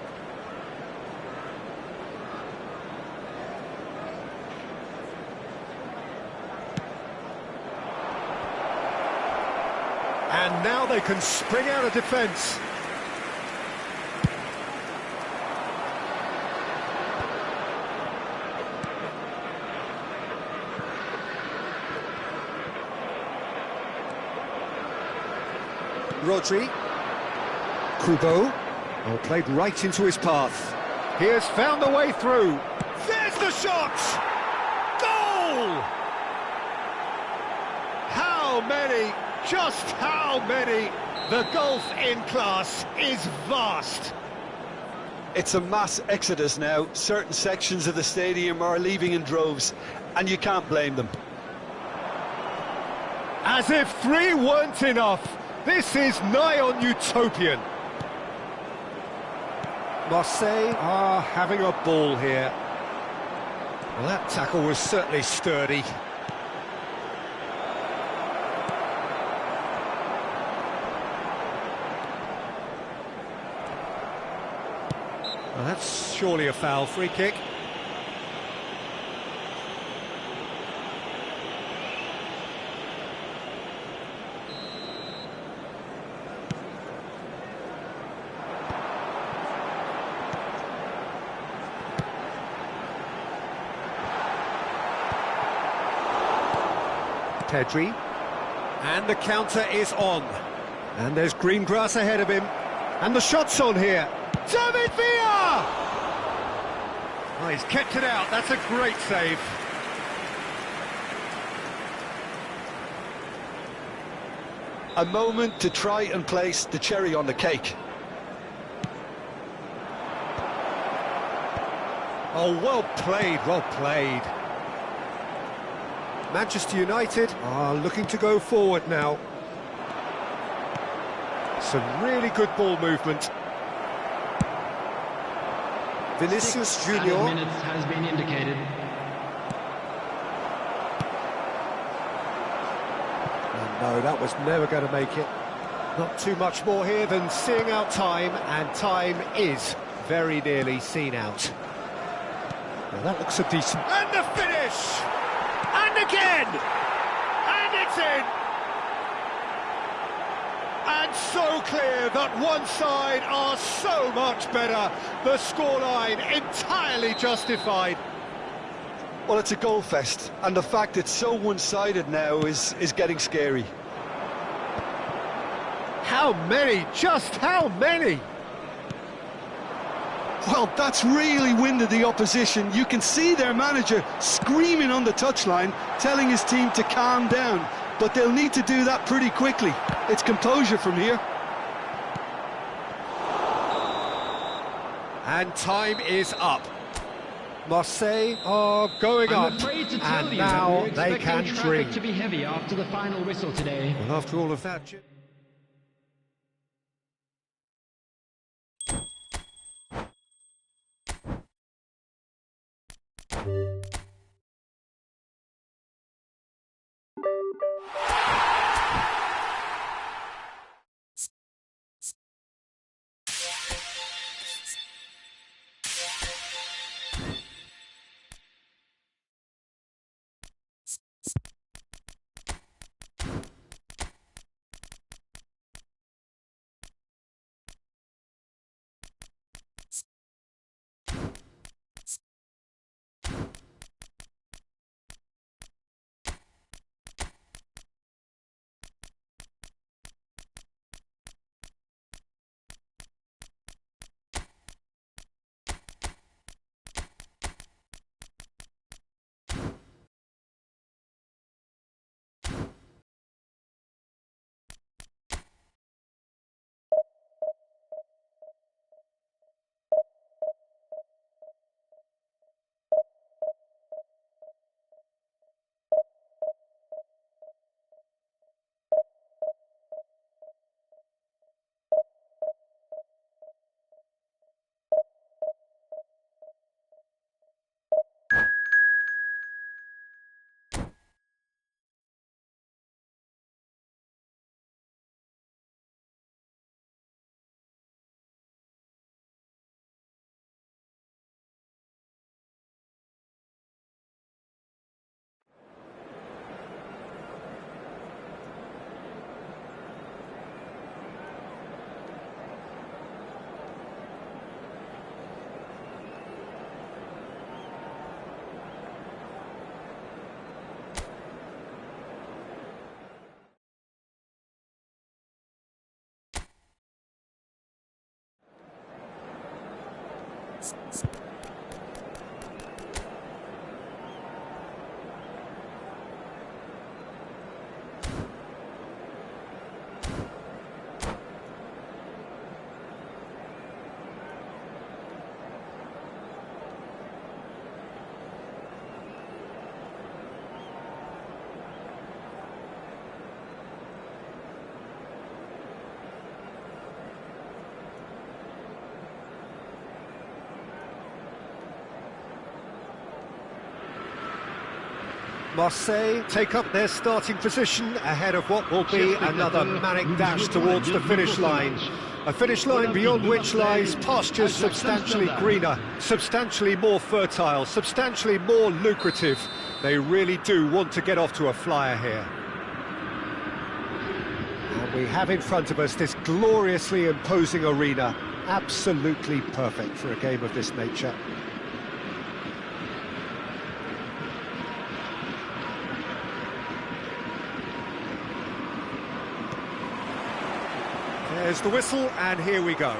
And now they can spring out of defence. Rodri. Kubo, well, played right into his path. He has found the way through. There's the shot! Goal! How many? Just how many? The gulf in class is vast. It's a mass exodus now. Certain sections of the stadium are leaving in droves, and you can't blame them. As if 3 weren't enough, this is nigh on utopian. Marseille are having a ball here. Well, that tackle was certainly sturdy. Well, that's surely a foul. Free kick. Pedri, and the counter is on, and there's green grass ahead of him, and the shot's on here. David Villa! Oh, he's kept it out. That's a great save. A moment to try and place the cherry on the cake. Oh, well played, well played. Manchester United are looking to go forward now. Some really good ball movement. Vinicius Junior. Minutes has been indicated. Oh, no, that was never going to make it. Not too much more here than seeing out time, and time is very nearly seen out. Well, that looks a decent... And the finish! And again! And it's in! And so clear that one side are so much better. The scoreline entirely justified. Well, it's a goal fest, and the fact it's so one-sided now is getting scary. How many? Just how many? Well, that's really winded the opposition. You can see their manager screaming on the touchline, telling his team to calm down. But they'll need to do that pretty quickly. It's composure from here. And time is up. Marseille are going up, and now they can drink. To be heavy after the final whistle today. Well, after all of that... Marseille take up their starting position ahead of what will be another manic dash towards the finish line. A finish line beyond which lies pastures substantially greener, substantially more fertile, substantially more lucrative. They really do want to get off to a flyer here. And we have in front of us this gloriously imposing arena, absolutely perfect for a game of this nature. There's the whistle, and here we go.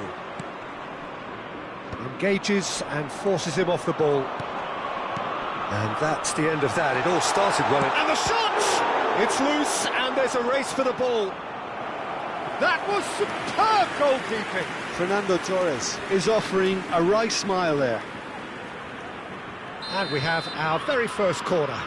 Engages and forces him off the ball. And that's the end of that. It all started well. And the shot! It's loose, and there's a race for the ball. That was superb goalkeeping. Fernando Torres is offering a wry smile there. And we have our very first corner.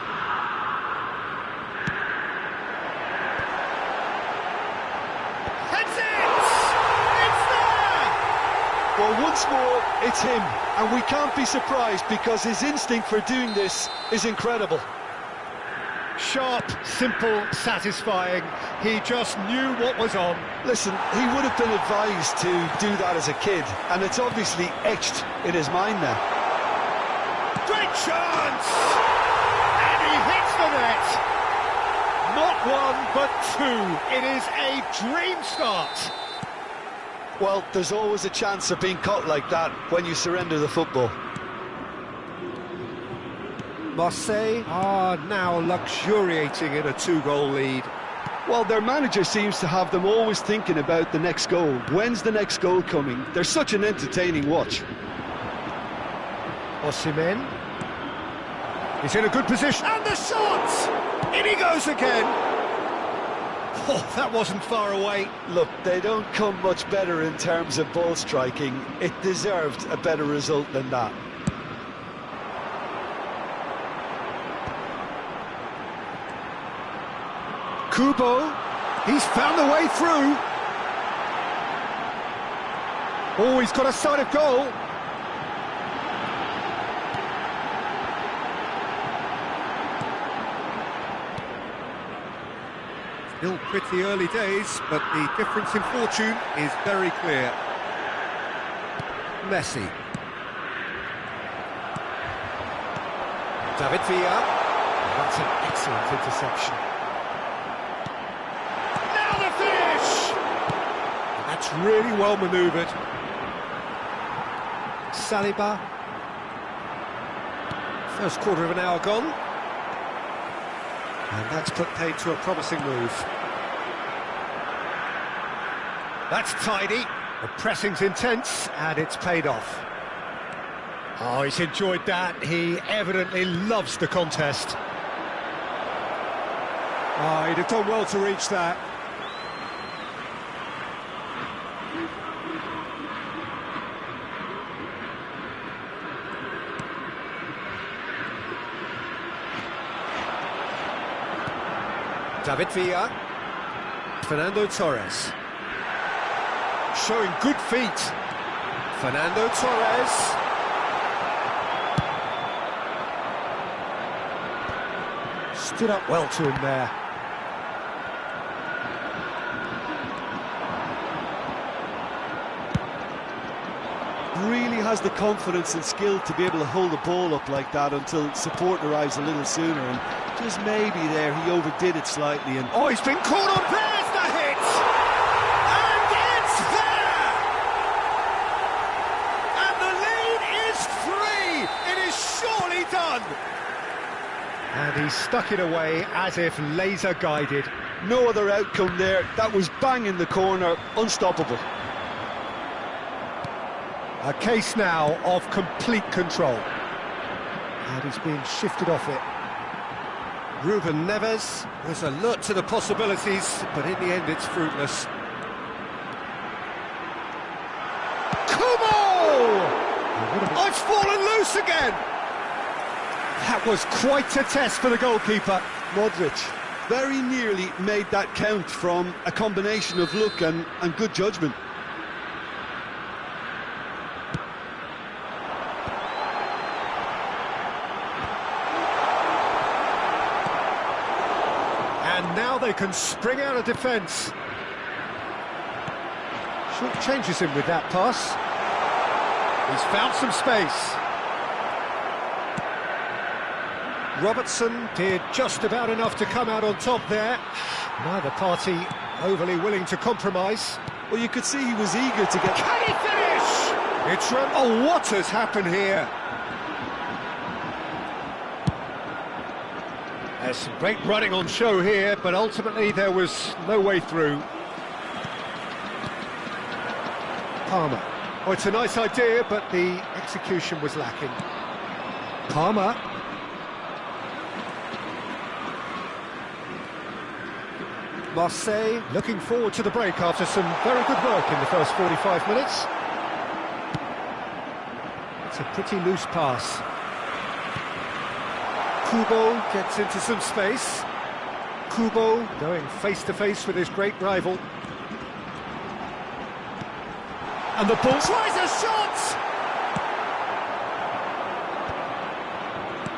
Well, once more, it's him, and we can't be surprised because his instinct for doing this is incredible. Sharp, simple, satisfying. He just knew what was on. Listen, he would have been advised to do that as a kid, and it's obviously etched in his mind now. Great chance! And And he hits the net! Not one, but two. It is a dream start. Well, there's always a chance of being caught like that when you surrender the football. Marseille are now luxuriating in a two-goal lead. Well, their manager seems to have them always thinking about the next goal. When's the next goal coming? They're such an entertaining watch. Osimhen. He's in a good position. And the shot! In he goes again. Oh, that wasn't far away. Look, they don't come much better in terms of ball striking. It deserved a better result than that. Kubo, he's found the way through. Oh, he's got a sight of goal. Still pretty early days, but the difference in fortune is very clear. Messi. David Villa. That's an excellent interception. Now the finish! That's really well manoeuvred. Saliba. First quarter of an hour gone. And that's put paid to a promising move. That's tidy. The pressing's intense, and it's paid off. Oh, he's enjoyed that. He evidently loves the contest. Oh, he'd have done well to reach that. David Villa. Fernando Torres. Showing good feet. Fernando Torres. Stood up well to him there. Really has the confidence and skill to be able to hold the ball up like that until support arrives a little sooner, and just maybe there he overdid it slightly. And oh, he's been caught on. There's the hit, and it's there. And the lead is 3. It is surely done. And he stuck it away as if laser guided. no other outcome there. That was bang in the corner, unstoppable. A case now of complete control. And he's being shifted off it. Ruben Neves was alert to the possibilities, but in the end it's fruitless. Kubo! Oh, it's fallen loose again! That was quite a test for the goalkeeper. Modric very nearly made that count from a combination of luck and good judgment. And now they can spring out of defence. Short changes him with that pass. He's found some space. Robertson did just about enough to come out on top there. Neither party overly willing to compromise. Well, you could see he was eager to get... Can he finish? It's run. Oh, what has happened here? There's some great running on show here, but ultimately there was no way through. Palmer. Oh, it's a nice idea, but the execution was lacking. Palmer. Marseille looking forward to the break after some very good work in the first 45 minutes. It's a pretty loose pass. Kubo gets into some space. Kubo going face-to-face with his great rival. And the ball tries a shot!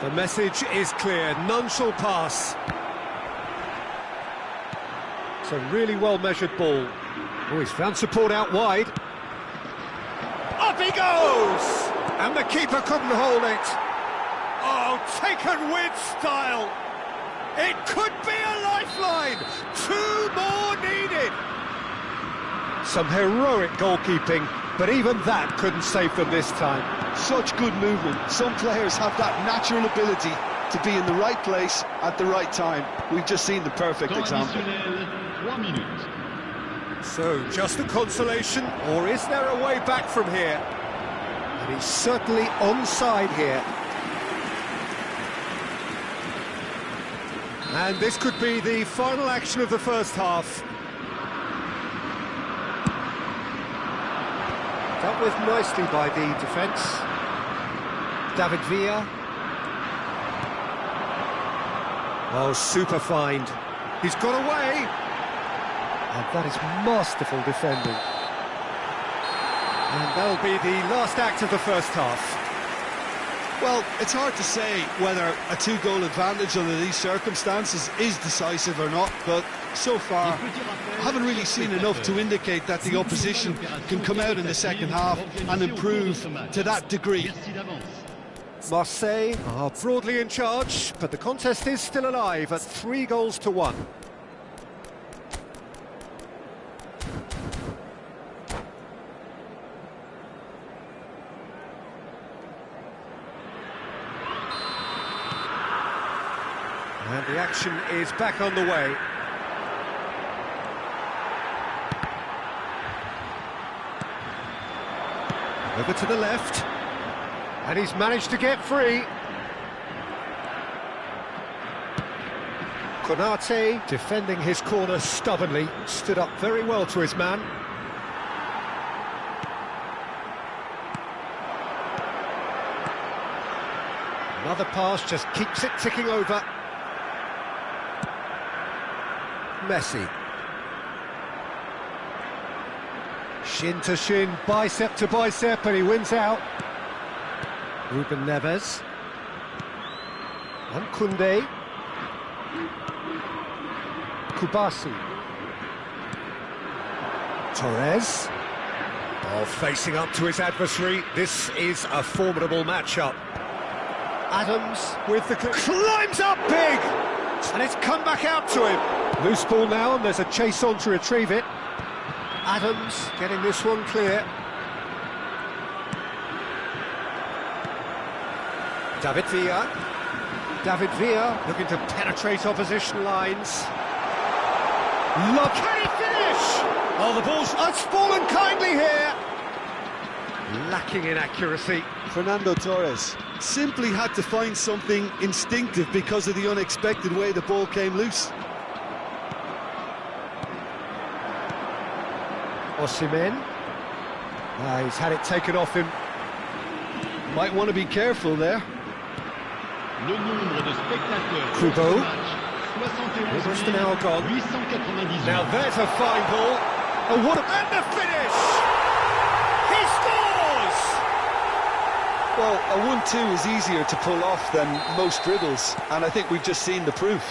The message is clear, none shall pass. It's a really well-measured ball. Oh, he's found support out wide. Up he goes! And the keeper couldn't hold it. Oh, Oh, taken with style. It could be a lifeline. 2 more needed. Some heroic goalkeeping, but even that couldn't save them this time. Such good movement. Some players have that natural ability to be in the right place at the right time. We've just seen the perfect example. So, just a consolation, or is there a way back from here? And he's certainly onside here. And this could be the final action of the first half. Dealt with nicely by the defence. David Villa. Oh, super find. He's got away. And that is masterful defending. And that'll be the last act of the first half. Well, it's hard to say whether a 2-goal advantage under these circumstances is decisive or not, but so far I haven't really seen enough to indicate that the opposition can come out in the second half and improve to that degree. Marseille are broadly in charge, but the contest is still alive at 3-1. And the action is back on the way. Over to the left. And he's managed to get free. Konate, defending his corner stubbornly, stood up very well to his man. Another pass just keeps it ticking over. Messi. Shin to shin, bicep to bicep, and he wins out. Ruben Neves. And Koundé. Kubasi. Torres. Oh, facing up to his adversary. This is a formidable matchup. Adams with the... climbs up big! And it's come back out to him. Loose ball now, and there's a chase on to retrieve it. Adams getting this one clear. David Villa. David Villa looking to penetrate opposition lines. Look, can he finish? Oh, the ball's fallen kindly here. Lacking in accuracy. Fernando Torres simply had to find something instinctive because of the unexpected way the ball came loose. Osimhen. He's had it taken off him. Might want to be careful there. Kubo. Almost an hour gone. Now there's a fine ball. Oh, what a... and the finish! He scores! Well, a 1-2 is easier to pull off than most dribbles, and I think we've just seen the proof.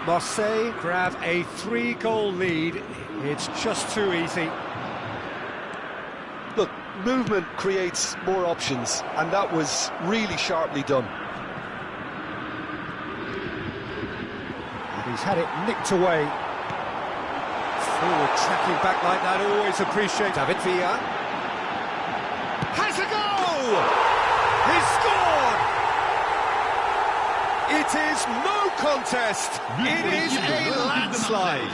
Marseille grab a 3-goal lead. It's just too easy. Look, movement creates more options, and that was really sharply done. And he's had it nicked away. Forward tracking back like that, always appreciate. David Villa has a goal! He scored! It is no contest. It is a landslide.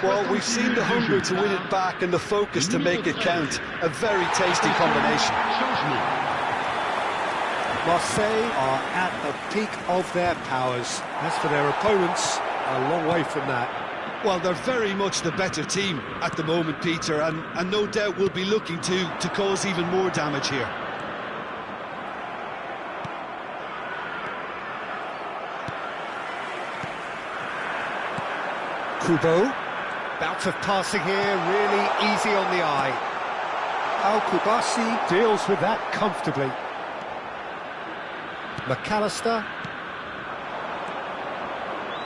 Well, we've seen the hunger to win it back and the focus to make it count. A very tasty combination. Marseille are at the peak of their powers. As for their opponents, a long way from that. Well, they're very much the better team at the moment, Peter, and no doubt will be looking to cause even more damage here. Kubo, bout of passing here, really easy on the eye. Kubasi deals with that comfortably. McAllister.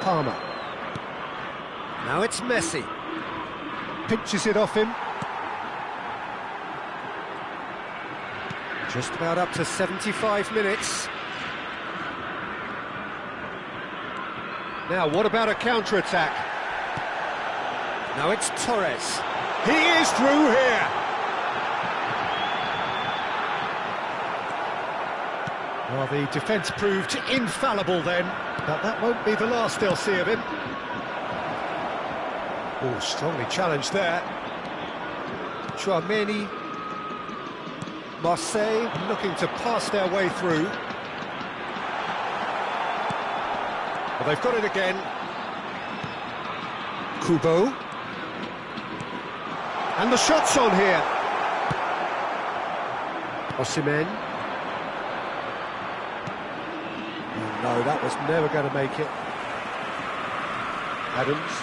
Palmer. Now it's Messi. Pinches it off him. Just about up to 75 minutes. Now, what about a counter-attack? Now it's Torres. He is through here. Well, the defence proved infallible then, but that won't be the last they'll see of him. Oh, strongly challenged there. Chouameni. Marseille looking to pass their way through. Well, they've got it again. Kubo. And the shot's on here. Osimhen. Oh, no, that was never going to make it. Adams.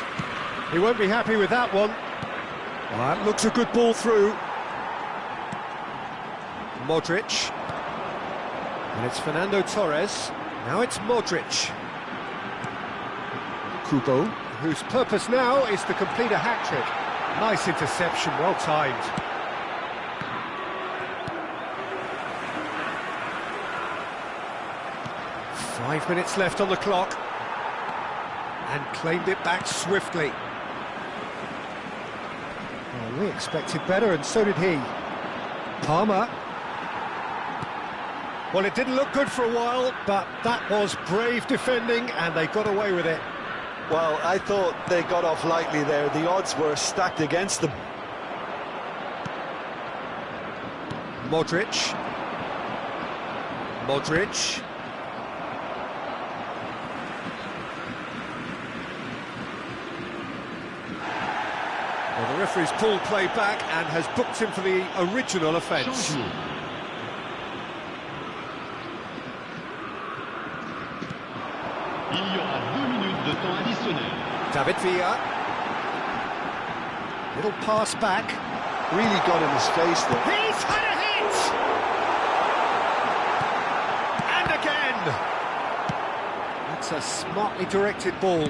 He won't be happy with that one. Well, that looks a good ball through. Modric. And it's Fernando Torres. Now it's Modric. Kubo, whose purpose now is to complete a hat-trick. Nice interception, well timed. Five minutes left on the clock. And claimed it back swiftly. Well, we expected better, and so did he. Palmer. Well, it didn't look good for a while, but that was brave defending, and they got away with it. Well, I thought they got off lightly there. The odds were stacked against them. Modric. Modric. Well, the referee's pulled play back and has booked him for the original offence. Il y aura 2 minutes de temps additionnel. David Villa. Little pass back. Really got in his face there. He's had a hit! And again! That's a smartly directed ball.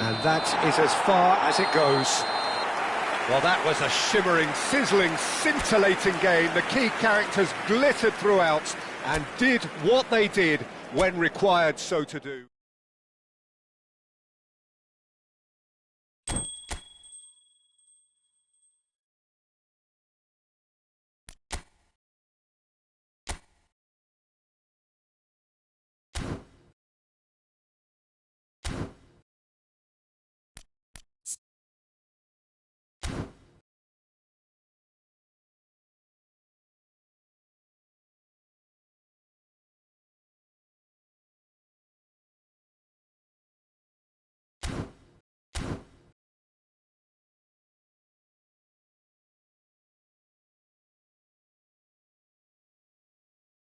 And that is as far as it goes. Well, that was a shimmering, sizzling, scintillating game. The key characters glittered throughout and did what they did when required so to do.